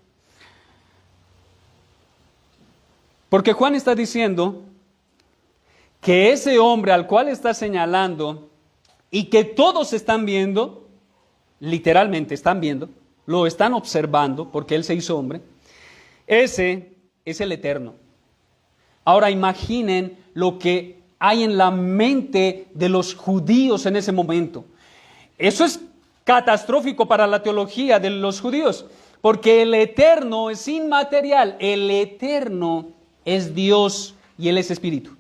Porque Juan está diciendo que ese hombre al cual está señalando y que todos están viendo, literalmente están viendo, lo están observando porque Él se hizo hombre, ese es el eterno. Ahora imaginen lo que hay en la mente de los judíos en ese momento. Eso es catastrófico para la teología de los judíos, porque el eterno es inmaterial, el eterno es Dios y Él es espíritu.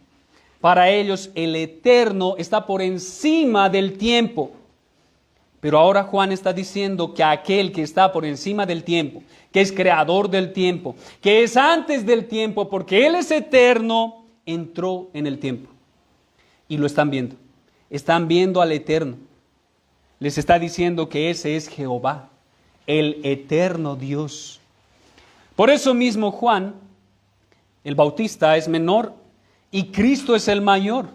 Para ellos el eterno está por encima del tiempo. Pero ahora Juan está diciendo que aquel que está por encima del tiempo, que es creador del tiempo, que es antes del tiempo, porque Él es eterno, entró en el tiempo. Y lo están viendo. Están viendo al eterno. Les está diciendo que ese es Jehová, el eterno Dios. Por eso mismo Juan el Bautista es menor y Cristo es el mayor.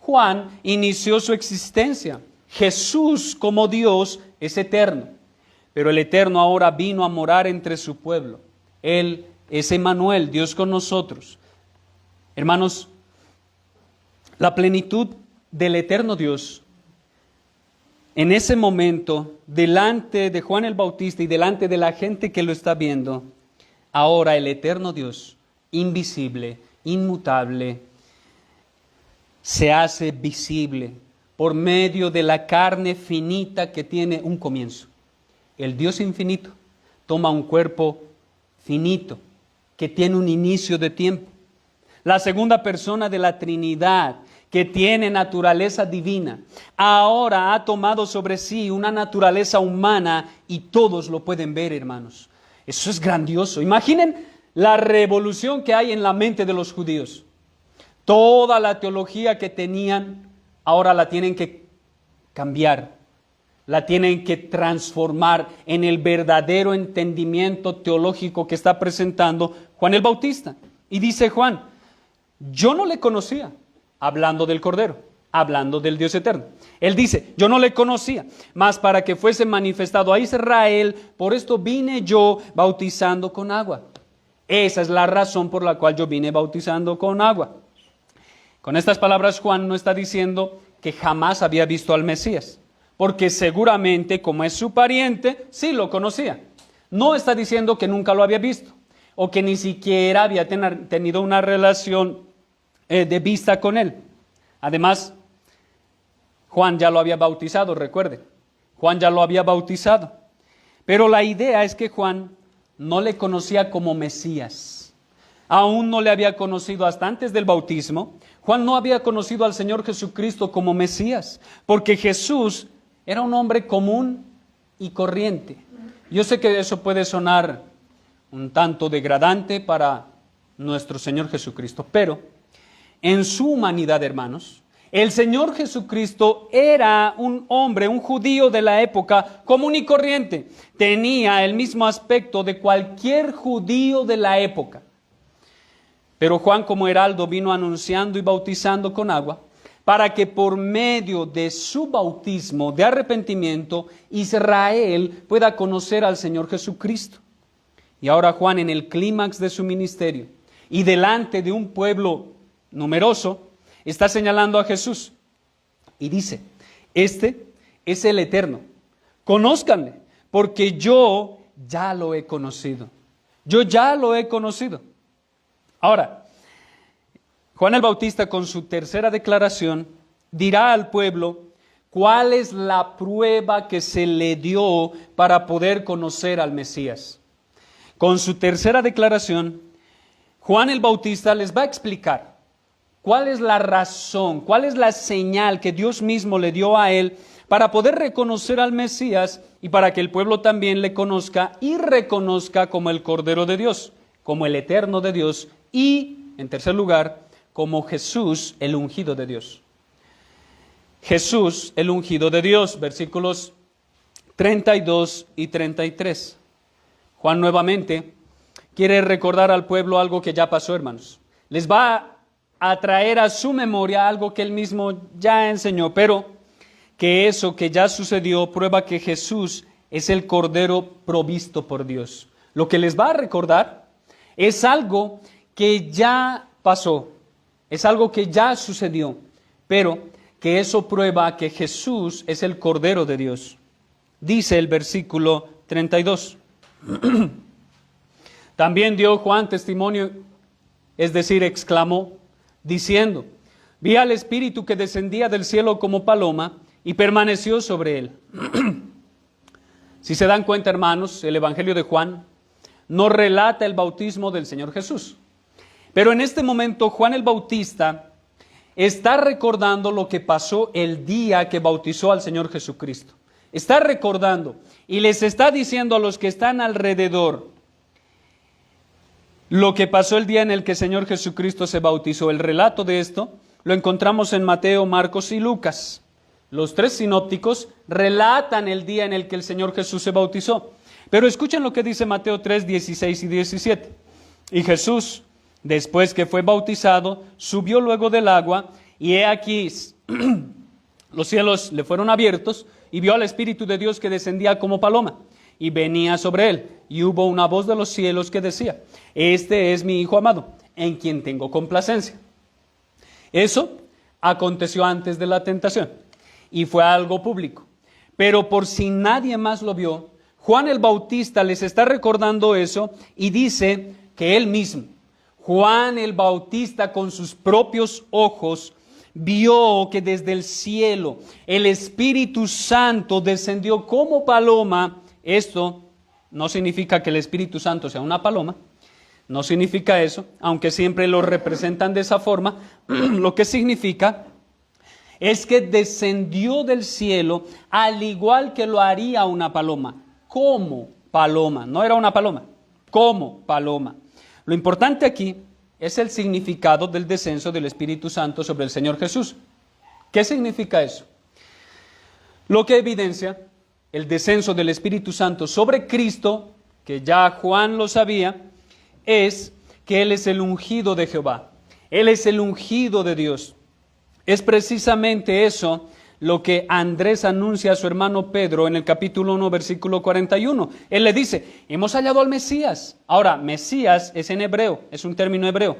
Juan inició su existencia. Jesús como Dios es eterno, pero el eterno ahora vino a morar entre su pueblo. Él es Emmanuel, Dios con nosotros. Hermanos, la plenitud del eterno Dios, en ese momento, delante de Juan el Bautista y delante de la gente que lo está viendo, ahora el eterno Dios, invisible, inmutable, se hace visible por medio de la carne finita que tiene un comienzo. El Dios infinito toma un cuerpo finito que tiene un inicio de tiempo. La segunda persona de la Trinidad, que tiene naturaleza divina, ahora ha tomado sobre sí una naturaleza humana y todos lo pueden ver, hermanos. Eso es grandioso. Imaginen la revolución que hay en la mente de los judíos. Toda la teología que tenían, ahora la tienen que cambiar. La tienen que transformar en el verdadero entendimiento teológico que está presentando Juan el Bautista. Y dice Juan: yo no le conocía, hablando del Cordero. hablando del Dios eterno. Él dice, yo no le conocía, mas para que fuese manifestado a Israel, por esto vine yo bautizando con agua. Esa es la razón por la cual yo vine bautizando con agua. Con estas palabras Juan no está diciendo que jamás había visto al Mesías, porque seguramente como es su pariente, sí lo conocía. No está diciendo que nunca lo había visto, o que ni siquiera había tenido una relación de vista con él. Además, Juan ya lo había bautizado, recuerden. Juan ya lo había bautizado. Pero la idea es que Juan no le conocía como Mesías. Aún no le había conocido hasta antes del bautismo. Juan no había conocido al Señor Jesucristo como Mesías, porque Jesús era un hombre común y corriente. Yo sé que eso puede sonar un tanto degradante para nuestro Señor Jesucristo, pero en su humanidad, hermanos, el Señor Jesucristo era un hombre, un judío de la época común y corriente. Tenía el mismo aspecto de cualquier judío de la época. Pero Juan, como heraldo, vino anunciando y bautizando con agua para que por medio de su bautismo de arrepentimiento, Israel pueda conocer al Señor Jesucristo. Y ahora Juan, en el clímax de su ministerio y delante de un pueblo numeroso, está señalando a Jesús y dice, este es el Eterno, conózcanle, porque yo ya lo he conocido. Yo ya lo he conocido. Ahora, Juan el Bautista, con su tercera declaración, dirá al pueblo cuál es la prueba que se le dio para poder conocer al Mesías. Con su tercera declaración, Juan el Bautista les va a explicar cuál es la razón, cuál es la señal que Dios mismo le dio a él para poder reconocer al Mesías y para que el pueblo también le conozca y reconozca como el Cordero de Dios, como el Eterno de Dios y, en tercer lugar, como Jesús, el ungido de Dios. Jesús, el ungido de Dios, versículos 32 y 33. Juan nuevamente quiere recordar al pueblo algo que ya pasó, hermanos. Les va a traer a su memoria algo que él mismo ya enseñó, pero que eso que ya sucedió prueba que Jesús es el Cordero provisto por Dios. Lo que les va a recordar es algo que ya pasó, es algo que ya sucedió, pero que eso prueba que Jesús es el Cordero de Dios. Dice el versículo 32. También dio Juan testimonio, es decir, exclamó, diciendo, vi al Espíritu que descendía del cielo como paloma y permaneció sobre él. Si se dan cuenta, hermanos, el Evangelio de Juan no relata el bautismo del Señor Jesús. Pero en este momento Juan el Bautista está recordando lo que pasó el día que bautizó al Señor Jesucristo. Está recordando y les está diciendo a los que están alrededor lo que pasó el día en el que el Señor Jesucristo se bautizó. El relato de esto lo encontramos en Mateo, Marcos y Lucas. Los tres sinópticos relatan el día en el que el Señor Jesús se bautizó. Pero escuchen lo que dice Mateo 3, 16 y 17. Y Jesús, después que fue bautizado, subió luego del agua, y he aquí los cielos le fueron abiertos, y vio al Espíritu de Dios que descendía como paloma, y venía sobre él. Y hubo una voz de los cielos que decía, este es mi Hijo amado, en quien tengo complacencia. Eso aconteció antes de la tentación, y fue algo público. Pero por si nadie más lo vio, Juan el Bautista les está recordando eso, y dice que él mismo, Juan el Bautista, con sus propios ojos, vio que desde el cielo el Espíritu Santo descendió como paloma. Esto no significa que el Espíritu Santo sea una paloma, no significa eso, aunque siempre lo representan de esa forma. Lo que significa es que descendió del cielo al igual que lo haría una paloma, como paloma, no era una paloma, como paloma. Lo importante aquí es el significado del descenso del Espíritu Santo sobre el Señor Jesús. ¿Qué significa eso? Lo que evidencia el descenso del Espíritu Santo sobre Cristo, que ya Juan lo sabía, es que Él es el ungido de Jehová. Él es el ungido de Dios. Es precisamente eso lo que Andrés anuncia a su hermano Pedro en el capítulo 1, versículo 41. Él le dice, hemos hallado al Mesías. Ahora, Mesías es en hebreo, es un término hebreo.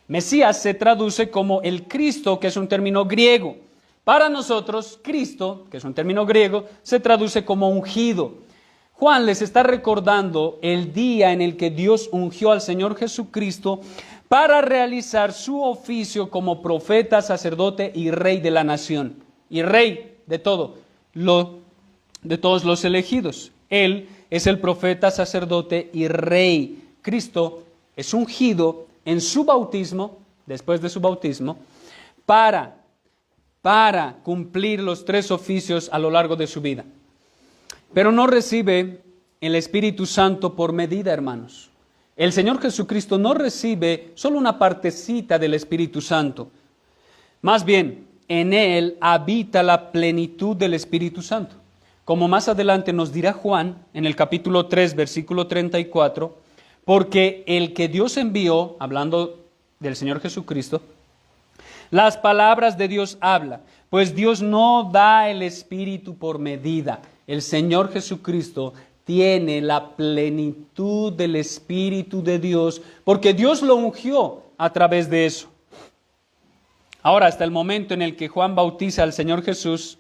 Mesías se traduce como el Cristo, que es un término griego. Para nosotros, Cristo, que es un término griego, se traduce como ungido. Juan les está recordando el día en el que Dios ungió al Señor Jesucristo para realizar su oficio como profeta, sacerdote y rey de la nación. Y rey de todo, de todos los elegidos. Él es el profeta, sacerdote y rey. Cristo es ungido en su bautismo, después de su bautismo, para cumplir los 3 oficios a lo largo de su vida. Pero no recibe el Espíritu Santo por medida, hermanos. El Señor Jesucristo no recibe solo una partecita del Espíritu Santo. Más bien, en Él habita la plenitud del Espíritu Santo. Como más adelante nos dirá Juan, en el capítulo 3, versículo 34, porque el que Dios envió, hablando del Señor Jesucristo, las palabras de Dios habla, pues Dios no da el Espíritu por medida. El Señor Jesucristo tiene la plenitud del Espíritu de Dios, porque Dios lo ungió a través de eso. Ahora, hasta el momento en el que Juan bautiza al Señor Jesús,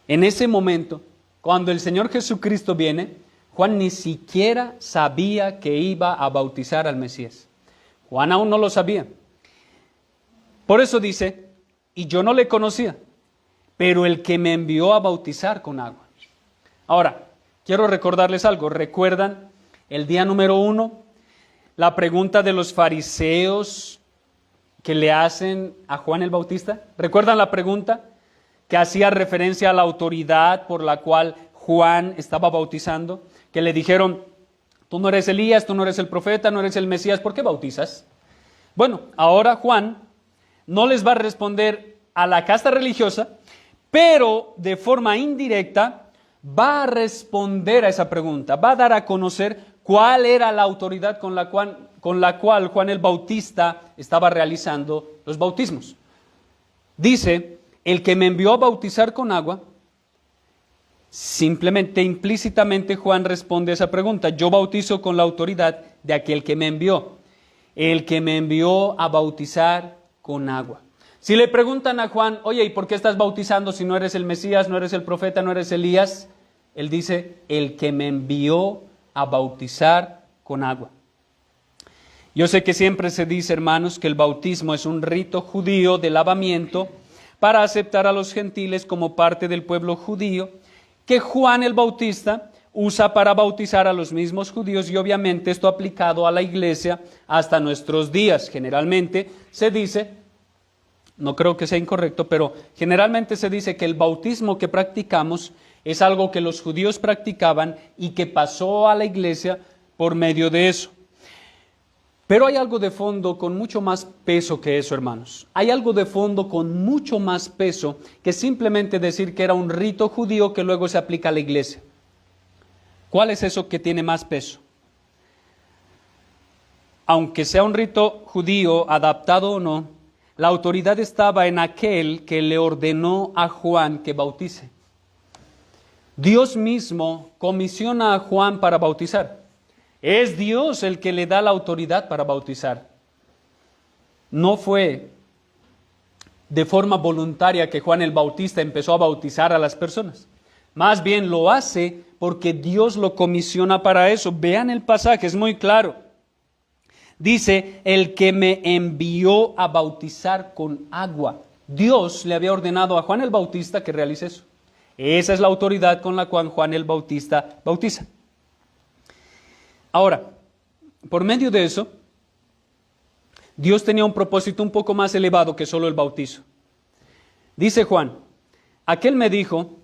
en ese momento, cuando el Señor Jesucristo viene, Juan ni siquiera sabía que iba a bautizar al Mesías. Juan aún no lo sabía. Por eso dice, y yo no le conocía, pero el que me envió a bautizar con agua. Ahora, quiero recordarles algo. ¿Recuerdan el día número 1? La pregunta de los fariseos que le hacen a Juan el Bautista. ¿Recuerdan la pregunta que hacía referencia a la autoridad por la cual Juan estaba bautizando? Que le dijeron, tú no eres Elías, tú no eres el profeta, no eres el Mesías, ¿por qué bautizas? Bueno, ahora Juan no les va a responder a la casta religiosa, pero de forma indirecta va a responder a esa pregunta, va a dar a conocer cuál era la autoridad con la cual Juan el Bautista estaba realizando los bautismos. Dice, el que me envió a bautizar con agua, simplemente, implícitamente Juan responde a esa pregunta, yo bautizo con la autoridad de aquel que me envió, el que me envió a bautizar con agua. Si le preguntan a Juan, oye, ¿y por qué estás bautizando si no eres el Mesías, no eres el profeta, no eres Elías? Él dice, el que me envió a bautizar con agua. Yo sé que siempre se dice, hermanos, que el bautismo es un rito judío de lavamiento para aceptar a los gentiles como parte del pueblo judío, que Juan el Bautista usa para bautizar a los mismos judíos y obviamente esto aplicado a la iglesia hasta nuestros días. Generalmente se dice, no creo que sea incorrecto, pero generalmente se dice que el bautismo que practicamos es algo que los judíos practicaban y que pasó a la iglesia por medio de eso. Pero hay algo de fondo con mucho más peso que eso, hermanos. Hay algo de fondo con mucho más peso que simplemente decir que era un rito judío que luego se aplica a la iglesia. ¿Cuál es eso que tiene más peso? Aunque sea un rito judío, adaptado o no, la autoridad estaba en aquel que le ordenó a Juan que bautice. Dios mismo comisiona a Juan para bautizar. Es Dios el que le da la autoridad para bautizar. No fue de forma voluntaria que Juan el Bautista empezó a bautizar a las personas. Más bien lo hace porque Dios lo comisiona para eso. Vean el pasaje, es muy claro. Dice, el que me envió a bautizar con agua. Dios le había ordenado a Juan el Bautista que realice eso. Esa es la autoridad con la cual Juan el Bautista bautiza. Ahora, por medio de eso, Dios tenía un propósito un poco más elevado que solo el bautizo. Dice Juan, aquel me dijo,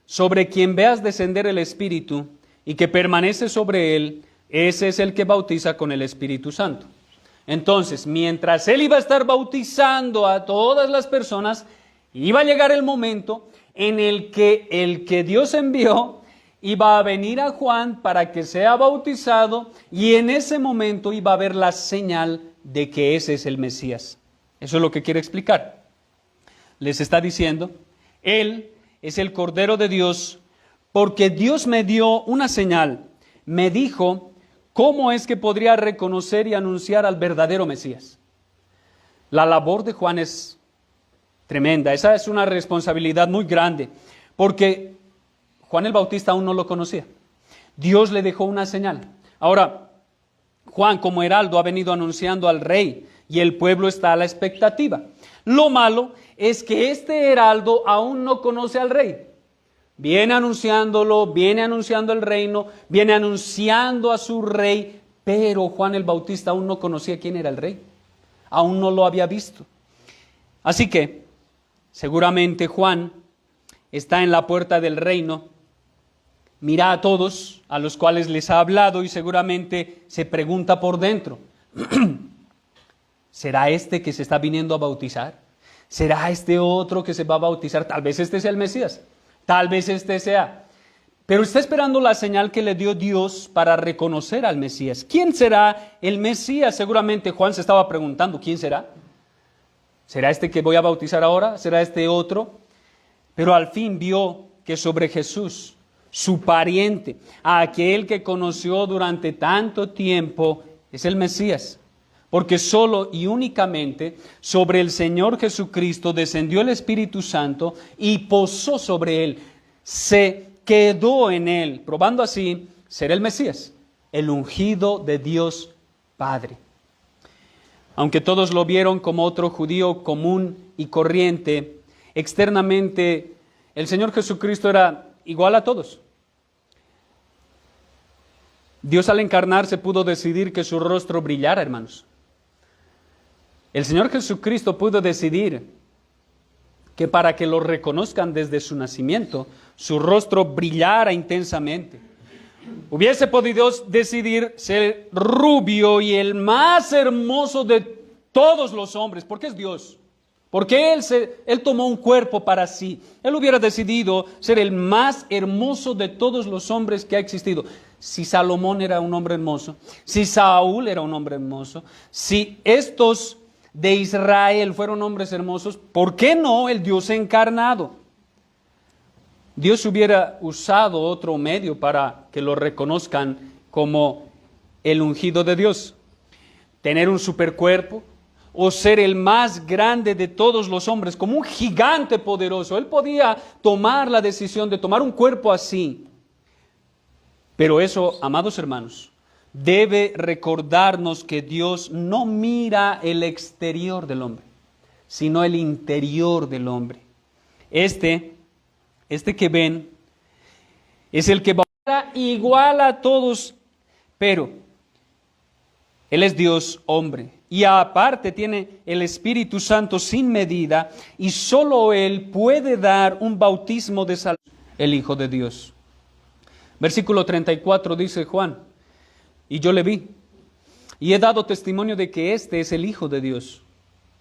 sobre quien veas descender el Espíritu y que permanece sobre él, ese es el que bautiza con el Espíritu Santo. Entonces, mientras él iba a estar bautizando a todas las personas, iba a llegar el momento en el que Dios envió iba a venir a Juan para que sea bautizado y en ese momento iba a haber la señal de que ese es el Mesías. Eso es lo que quiere explicar. Les está diciendo, Él es el Cordero de Dios porque Dios me dio una señal. Me dijo cómo es que podría reconocer y anunciar al verdadero Mesías. La labor de Juan es tremenda. Esa es una responsabilidad muy grande porque Juan el Bautista aún no lo conocía. Dios le dejó una señal. Ahora, Juan como heraldo ha venido anunciando al rey y el pueblo está a la expectativa. Lo malo es que este heraldo aún no conoce al rey. Viene anunciándolo, viene anunciando el reino, viene anunciando a su rey, pero Juan el Bautista aún no conocía quién era el rey. Aún no lo había visto. Así que, seguramente Juan está en la puerta del reino, mira a todos a los cuales les ha hablado y seguramente se pregunta por dentro, ¿será este que se está viniendo a bautizar? ¿Será este otro que se va a bautizar? Tal vez este sea el Mesías, tal vez este sea. Pero está esperando la señal que le dio Dios para reconocer al Mesías. ¿Quién será el Mesías? Seguramente Juan se estaba preguntando, ¿quién será? ¿Será este que voy a bautizar ahora? ¿Será este otro? Pero al fin vio que sobre Jesús, su pariente, aquel que conoció durante tanto tiempo, es el Mesías. Porque solo y únicamente sobre el Señor Jesucristo descendió el Espíritu Santo y posó sobre él, se quedó en él, probando así ser el Mesías, el ungido de Dios Padre. Aunque todos lo vieron como otro judío común y corriente, externamente el Señor Jesucristo era igual a todos. Dios al encarnarse pudo decidir que su rostro brillara, hermanos. El Señor Jesucristo pudo decidir que para que lo reconozcan desde su nacimiento, su rostro brillara intensamente. Hubiese podido decidir ser rubio y el más hermoso de todos los hombres, porque es Dios. Porque Él tomó un cuerpo para sí. Él hubiera decidido ser el más hermoso de todos los hombres que ha existido. Si Salomón era un hombre hermoso, si Saúl era un hombre hermoso, si estos de Israel fueron hombres hermosos, ¿por qué no el Dios encarnado? Dios hubiera usado otro medio para que lo reconozcan como el ungido de Dios. Tener un supercuerpo o ser el más grande de todos los hombres, como un gigante poderoso. Él podía tomar la decisión de tomar un cuerpo así. Pero eso, amados hermanos, debe recordarnos que Dios no mira el exterior del hombre, sino el interior del hombre. Este que ven es el que va igual a todos, pero Él es Dios hombre y aparte tiene el Espíritu Santo sin medida y solo Él puede dar un bautismo de salvación, el Hijo de Dios. Versículo 34 dice Juan, y yo le vi y he dado testimonio de que este es el Hijo de Dios.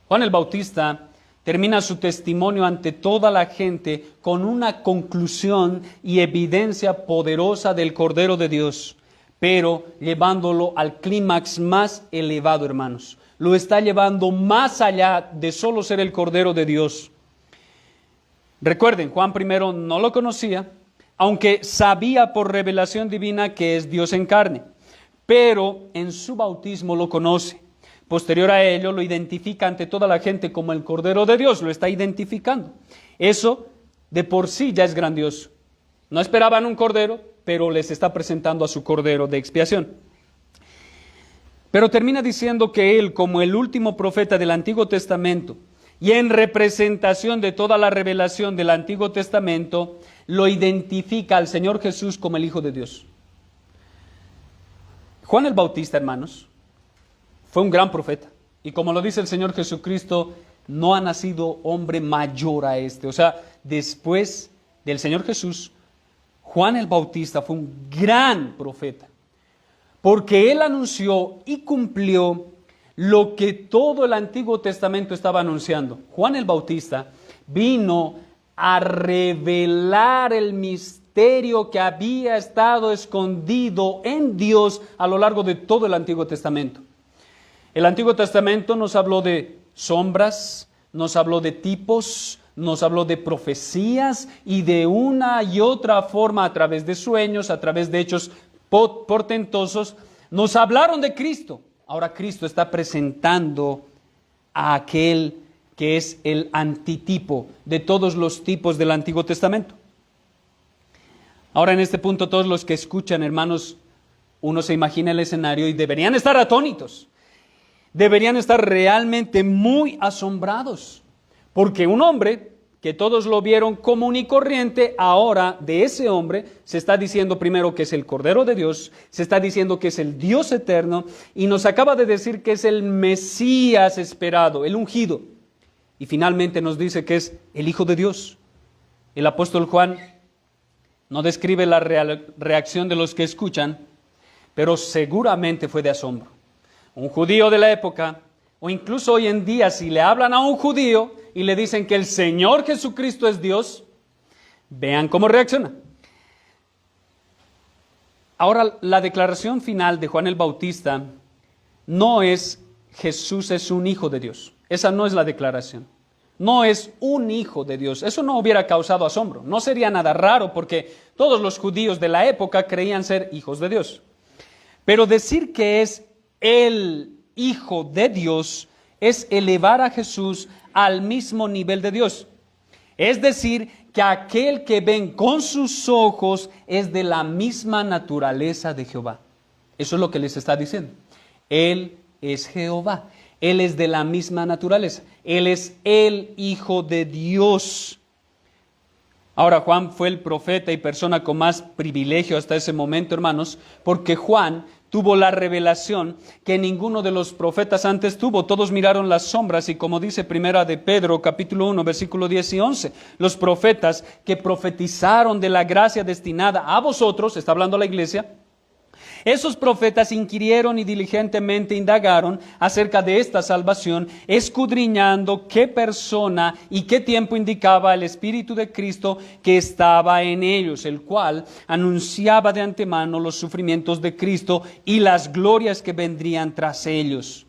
Juan el Bautista termina su testimonio ante toda la gente con una conclusión y evidencia poderosa del Cordero de Dios, pero llevándolo al clímax más elevado, hermanos. Lo está llevando más allá de solo ser el Cordero de Dios. Recuerden, Juan primero no lo conocía, aunque sabía por revelación divina que es Dios en carne, pero en su bautismo lo conoce. Posterior a ello lo identifica ante toda la gente como el Cordero de Dios, lo está identificando. Eso de por sí ya es grandioso. No esperaban un cordero, pero les está presentando a su Cordero de expiación. Pero termina diciendo que él, como el último profeta del Antiguo Testamento, y en representación de toda la revelación del Antiguo Testamento, lo identifica al Señor Jesús como el Hijo de Dios. Juan el Bautista, hermanos, fue un gran profeta. Y como lo dice el Señor Jesucristo, no ha nacido hombre mayor a este. O sea, después del Señor Jesús, Juan el Bautista fue un gran profeta. Porque él anunció y cumplió lo que todo el Antiguo Testamento estaba anunciando. Juan el Bautista vino a revelar el misterio que había estado escondido en Dios a lo largo de todo el Antiguo Testamento. El Antiguo Testamento nos habló de sombras, nos habló de tipos, nos habló de profecías y de una y otra forma a través de sueños, a través de hechos portentosos, nos hablaron de Cristo. Ahora Cristo está presentando a aquel que es el antitipo de todos los tipos del Antiguo Testamento. Ahora en este punto todos los que escuchan, hermanos, uno se imagina el escenario y deberían estar atónitos. Deberían estar realmente muy asombrados, porque un hombre que todos lo vieron común y corriente, ahora de ese hombre se está diciendo primero que es el Cordero de Dios, se está diciendo que es el Dios eterno, y nos acaba de decir que es el Mesías esperado, el ungido, y finalmente nos dice que es el Hijo de Dios. El apóstol Juan no describe la reacción de los que escuchan, pero seguramente fue de asombro. Un judío de la época, o incluso hoy en día, si le hablan a un judío y le dicen que el Señor Jesucristo es Dios, vean cómo reacciona. Ahora, la declaración final de Juan el Bautista no es Jesús es un hijo de Dios. Esa no es la declaración. No es un hijo de Dios. Eso no hubiera causado asombro. No sería nada raro porque todos los judíos de la época creían ser hijos de Dios. Pero decir que es el Hijo de Dios es elevar a Jesús al mismo nivel de Dios. Es decir, que aquel que ven con sus ojos es de la misma naturaleza de Jehová. Eso es lo que les está diciendo. Él es Jehová. Él es de la misma naturaleza. Él es el Hijo de Dios. Ahora, Juan fue el profeta y persona con más privilegio hasta ese momento, hermanos, porque Juan tuvo la revelación que ninguno de los profetas antes tuvo. Todos miraron las sombras y como dice primera de Pedro, capítulo 1, versículo 10 y 11, los profetas que profetizaron de la gracia destinada a vosotros, está hablando la iglesia, esos profetas inquirieron y diligentemente indagaron acerca de esta salvación, escudriñando qué persona y qué tiempo indicaba el Espíritu de Cristo que estaba en ellos, el cual anunciaba de antemano los sufrimientos de Cristo y las glorias que vendrían tras ellos.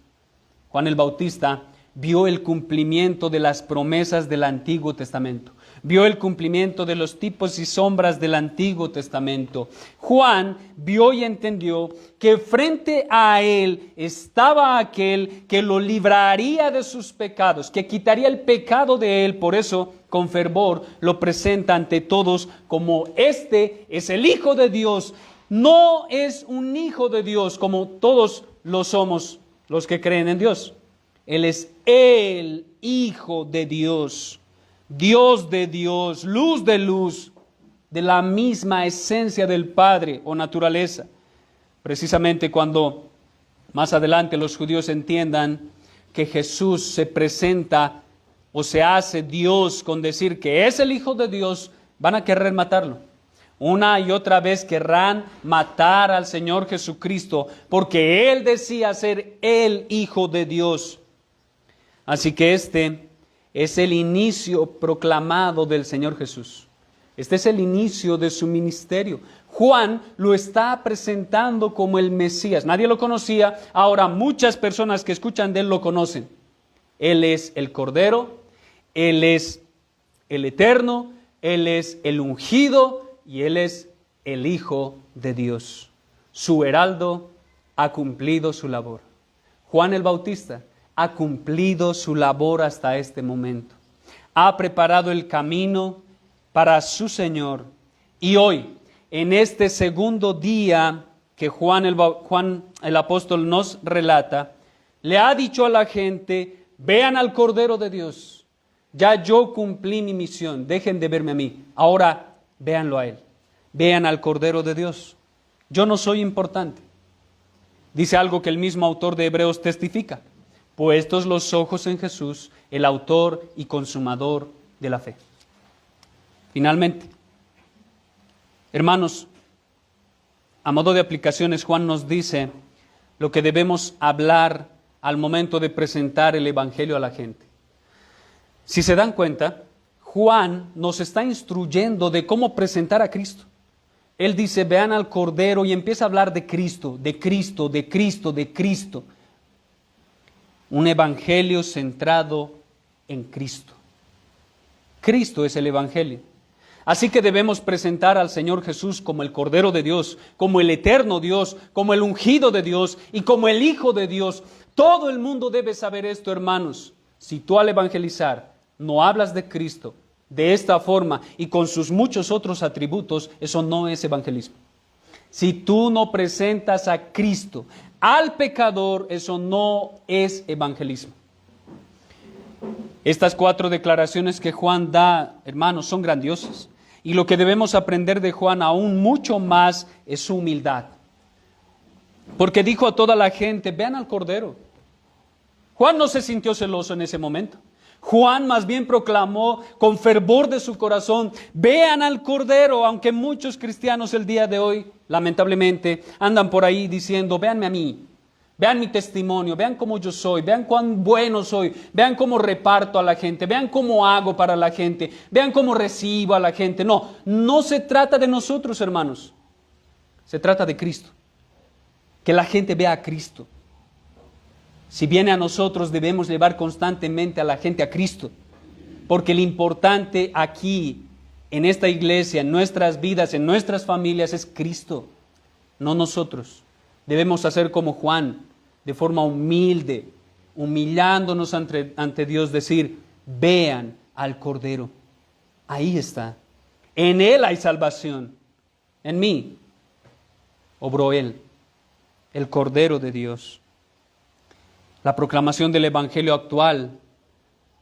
Juan el Bautista vio el cumplimiento de las promesas del Antiguo Testamento. Vio el cumplimiento de los tipos y sombras del Antiguo Testamento. Juan vio y entendió que frente a él estaba aquel que lo libraría de sus pecados, que quitaría el pecado de él. Por eso, con fervor, lo presenta ante todos como este es el Hijo de Dios. No es un hijo de Dios como todos lo somos los que creen en Dios. Él es el Hijo de Dios. Dios de Dios, luz de luz, de la misma esencia del Padre o naturaleza. Precisamente cuando más adelante los judíos entiendan que Jesús se presenta o se hace Dios con decir que es el Hijo de Dios, van a querer matarlo. Una y otra vez querrán matar al Señor Jesucristo porque Él decía ser el Hijo de Dios. Así que este es el inicio proclamado del Señor Jesús. Este es el inicio de su ministerio. Juan lo está presentando como el Mesías. Nadie lo conocía, ahora muchas personas que escuchan de él lo conocen. Él es el Cordero, Él es el Eterno, Él es el ungido y Él es el Hijo de Dios. Su heraldo ha cumplido su labor. Juan el Bautista ha cumplido su labor hasta este momento. Ha preparado el camino para su Señor. Y hoy, en este segundo día que Juan el apóstol nos relata, le ha dicho a la gente, vean al Cordero de Dios. Ya yo cumplí mi misión, dejen de verme a mí. Ahora, véanlo a Él. Vean al Cordero de Dios. Yo no soy importante. Dice algo que el mismo autor de Hebreos testifica. Puestos los ojos en Jesús, el autor y consumador de la fe. Finalmente, hermanos, a modo de aplicaciones, Juan nos dice lo que debemos hablar al momento de presentar el Evangelio a la gente. Si se dan cuenta, Juan nos está instruyendo de cómo presentar a Cristo. Él dice, vean al Cordero y empieza a hablar de Cristo, de Cristo, de Cristo, de Cristo. un evangelio centrado en Cristo. Cristo es el evangelio. Así que debemos presentar al Señor Jesús como el Cordero de Dios, como el eterno Dios, como el ungido de Dios y como el Hijo de Dios. Todo el mundo debe saber esto, hermanos. Si tú al evangelizar no hablas de Cristo de esta forma y con sus muchos otros atributos, eso no es evangelismo. Si tú no presentas a Cristo al pecador, eso no es evangelismo. Estas 4 declaraciones que Juan da, hermanos, son grandiosas. Y lo que debemos aprender de Juan aún mucho más es su humildad. Porque dijo a toda la gente, vean al Cordero. Juan no se sintió celoso en ese momento. Juan más bien proclamó con fervor de su corazón, vean al Cordero, aunque muchos cristianos el día de hoy, lamentablemente, andan por ahí diciendo, véanme a mí. Vean mi testimonio, vean cómo yo soy, vean cuán bueno soy, vean cómo reparto a la gente, vean cómo hago para la gente, vean cómo recibo a la gente. No, no se trata de nosotros, hermanos. Se trata de Cristo. Que la gente vea a Cristo. Si viene a nosotros, debemos llevar constantemente a la gente a Cristo. Porque lo importante aquí, en esta iglesia, en nuestras vidas, en nuestras familias, es Cristo, no nosotros. Debemos hacer como Juan, de forma humilde, humillándonos ante Dios, decir, vean al Cordero. Ahí está. En Él hay salvación. En mí obró Él, el Cordero de Dios. La proclamación del Evangelio actual,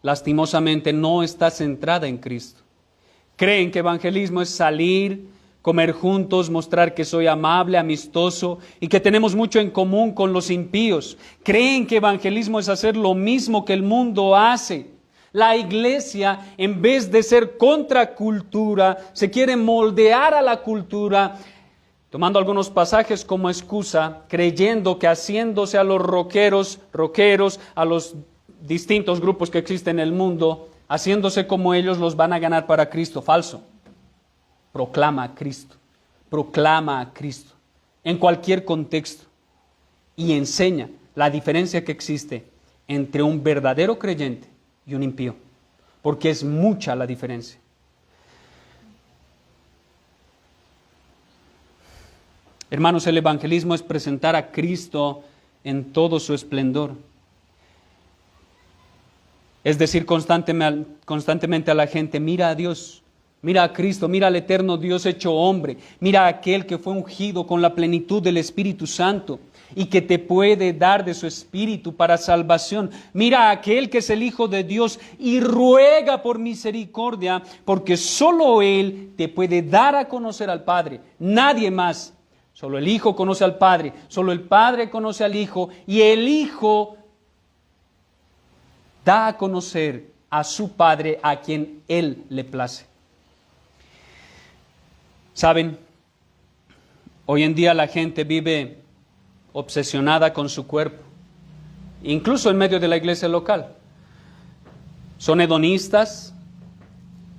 lastimosamente, no está centrada en Cristo. Creen que evangelismo es salir, comer juntos, mostrar que soy amable, amistoso y que tenemos mucho en común con los impíos. Creen que evangelismo es hacer lo mismo que el mundo hace. La iglesia, en vez de ser contracultura, se quiere moldear a la cultura, tomando algunos pasajes como excusa, creyendo que haciéndose a los rockeros, a los distintos grupos que existen en el mundo, haciéndose como ellos los van a ganar para Cristo. Falso. Proclama a Cristo, proclama a Cristo en cualquier contexto y enseña la diferencia que existe entre un verdadero creyente y un impío, porque es mucha la diferencia. Hermanos, el evangelismo es presentar a Cristo en todo su esplendor. Es decir, constantemente a la gente, mira a Dios. Mira a Cristo, mira al eterno Dios hecho hombre, mira a aquel que fue ungido con la plenitud del Espíritu Santo y que te puede dar de su Espíritu para salvación. Mira a aquel que es el Hijo de Dios y ruega por misericordia, porque solo Él te puede dar a conocer al Padre, nadie más. Solo el Hijo conoce al Padre, solo el Padre conoce al Hijo y el Hijo da a conocer a su Padre a quien Él le place. Saben, hoy en día la gente vive obsesionada con su cuerpo, incluso en medio de la iglesia local. Son hedonistas,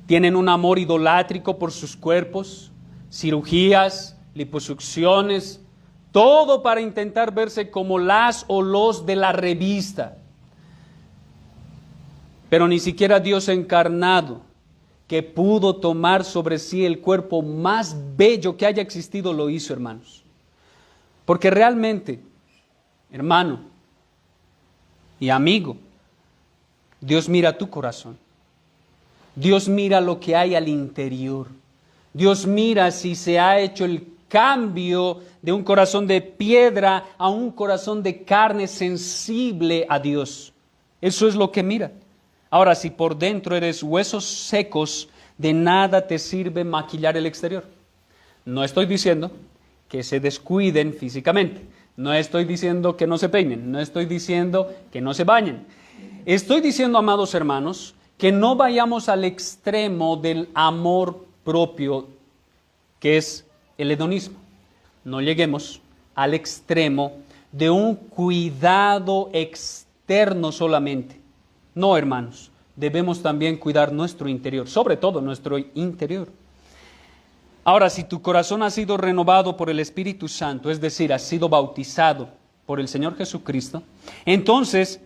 tienen un amor idolátrico por sus cuerpos, cirugías, liposucciones, todo para intentar verse como las o los de la revista. Pero ni siquiera Dios encarnado, que pudo tomar sobre sí el cuerpo más bello que haya existido, lo hizo, hermanos. Porque realmente, hermano y amigo, Dios mira tu corazón. Dios mira lo que hay al interior. Dios mira si se ha hecho el cambio de un corazón de piedra a un corazón de carne sensible a Dios. Eso es lo que mira. Ahora, si por dentro eres huesos secos, de nada te sirve maquillar el exterior. No estoy diciendo que se descuiden físicamente. No estoy diciendo que no se peinen. No estoy diciendo que no se bañen. Estoy diciendo, amados hermanos, que no vayamos al extremo del amor propio, que es el hedonismo. No lleguemos al extremo de un cuidado externo solamente. No, hermanos, debemos también cuidar nuestro interior, sobre todo nuestro interior. Ahora, si tu corazón ha sido renovado por el Espíritu Santo, es decir, has sido bautizado por el Señor Jesucristo, entonces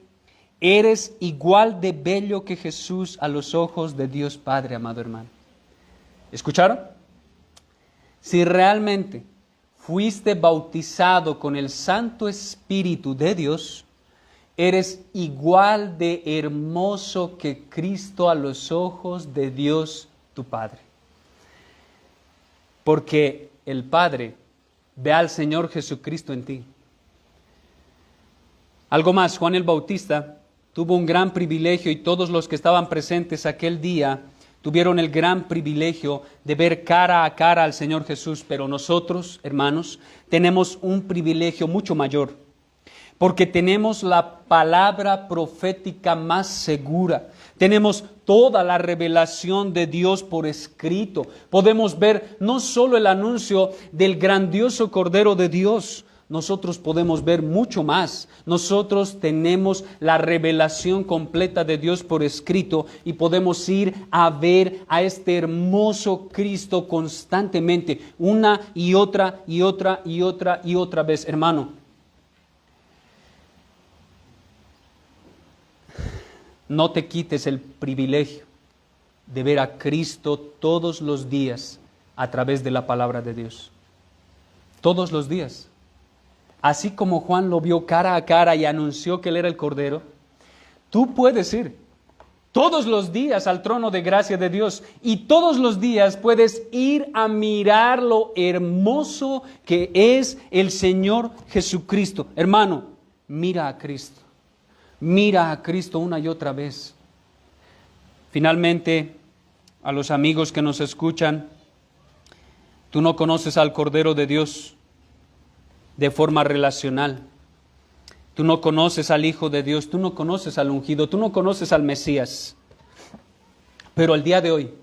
Eres igual de bello que Jesús a los ojos de Dios Padre, amado hermano. ¿Escucharon? Si realmente fuiste bautizado con el Santo Espíritu de Dios, eres igual de hermoso que Cristo a los ojos de Dios tu Padre. Porque el Padre ve al Señor Jesucristo en ti. Algo más, Juan el Bautista tuvo un gran privilegio y todos los que estaban presentes aquel día tuvieron el gran privilegio de ver cara a cara al Señor Jesús, pero nosotros, hermanos, tenemos un privilegio mucho mayor, porque tenemos la palabra profética más segura, tenemos toda la revelación de Dios por escrito, podemos ver no solo el anuncio del grandioso Cordero de Dios, nosotros podemos ver mucho más. Nosotros tenemos la revelación completa de Dios por escrito y podemos ir a ver a este hermoso Cristo constantemente, una y otra y otra y otra y otra vez. Hermano, no te quites el privilegio de ver a Cristo todos los días a través de la palabra de Dios. Todos los días. Así como Juan lo vio cara a cara y anunció que él era el Cordero, tú puedes ir todos los días al trono de gracia de Dios y todos los días puedes ir a mirar lo hermoso que es el Señor Jesucristo. Hermano, mira a Cristo. Mira a Cristo una y otra vez. Finalmente, a los amigos que nos escuchan, tú no conoces al Cordero de Dios de forma relacional. Tú no conoces al Hijo de Dios, tú no conoces al ungido, tú no conoces al Mesías. Pero el día de hoy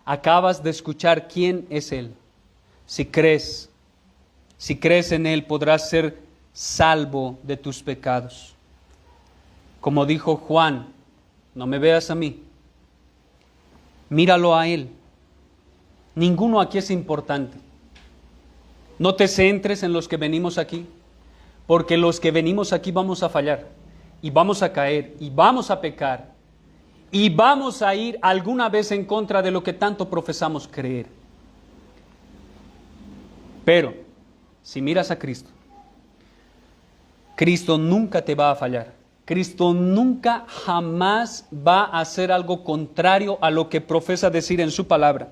acabas de escuchar quién es Él. Si crees en Él, podrás ser salvo de tus pecados. Como dijo Juan, no me veas a mí, míralo a Él. Ninguno aquí es importante. No te centres en los que venimos aquí, porque los que venimos aquí vamos a fallar, y vamos a caer, y vamos a pecar, y vamos a ir alguna vez en contra de lo que tanto profesamos creer. Pero, si miras a Cristo, Cristo nunca te va a fallar. Cristo nunca, jamás va a hacer algo contrario a lo que profesa decir en su palabra.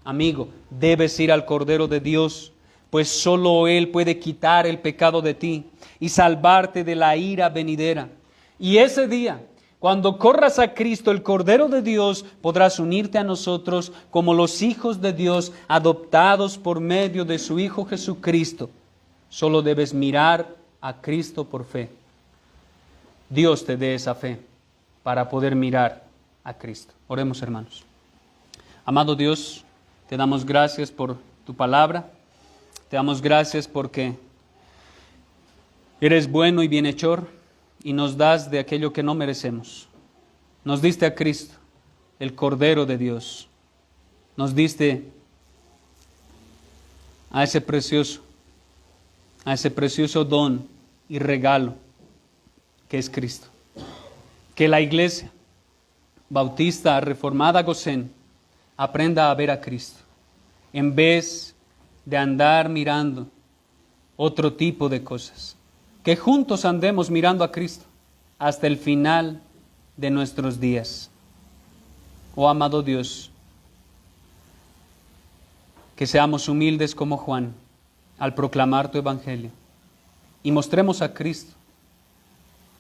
Amigo, debes ir al Cordero de Dios, pues solo Él puede quitar el pecado de ti y salvarte de la ira venidera. Y ese día, cuando corras a Cristo, el Cordero de Dios, podrás unirte a nosotros como los hijos de Dios, adoptados por medio de su Hijo Jesucristo. Solo debes mirar a Cristo por fe. Dios te dé esa fe para poder mirar a Cristo. Oremos, hermanos. Amado Dios, te damos gracias por tu palabra. Te damos gracias porque eres bueno y bienhechor y nos das de aquello que no merecemos. Nos diste a Cristo, el Cordero de Dios. Nos diste a ese precioso don y regalo que es Cristo. Que la Iglesia Bautista Reformada Gosén aprenda a ver a Cristo en vez de andar mirando otro tipo de cosas. Que juntos andemos mirando a Cristo hasta el final de nuestros días. Oh amado Dios, que seamos humildes como Juan al proclamar tu evangelio y mostremos a Cristo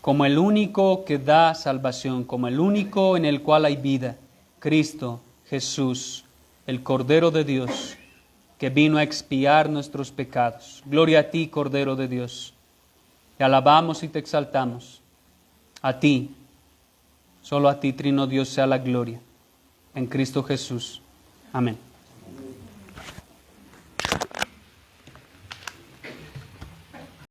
como el único que da salvación, como el único en el cual hay vida. Cristo Jesús, el Cordero de Dios, que vino a expiar nuestros pecados. Gloria a ti, Cordero de Dios. Te alabamos y te exaltamos. A ti, solo a ti, Trino Dios, sea la gloria. En Cristo Jesús. Amén.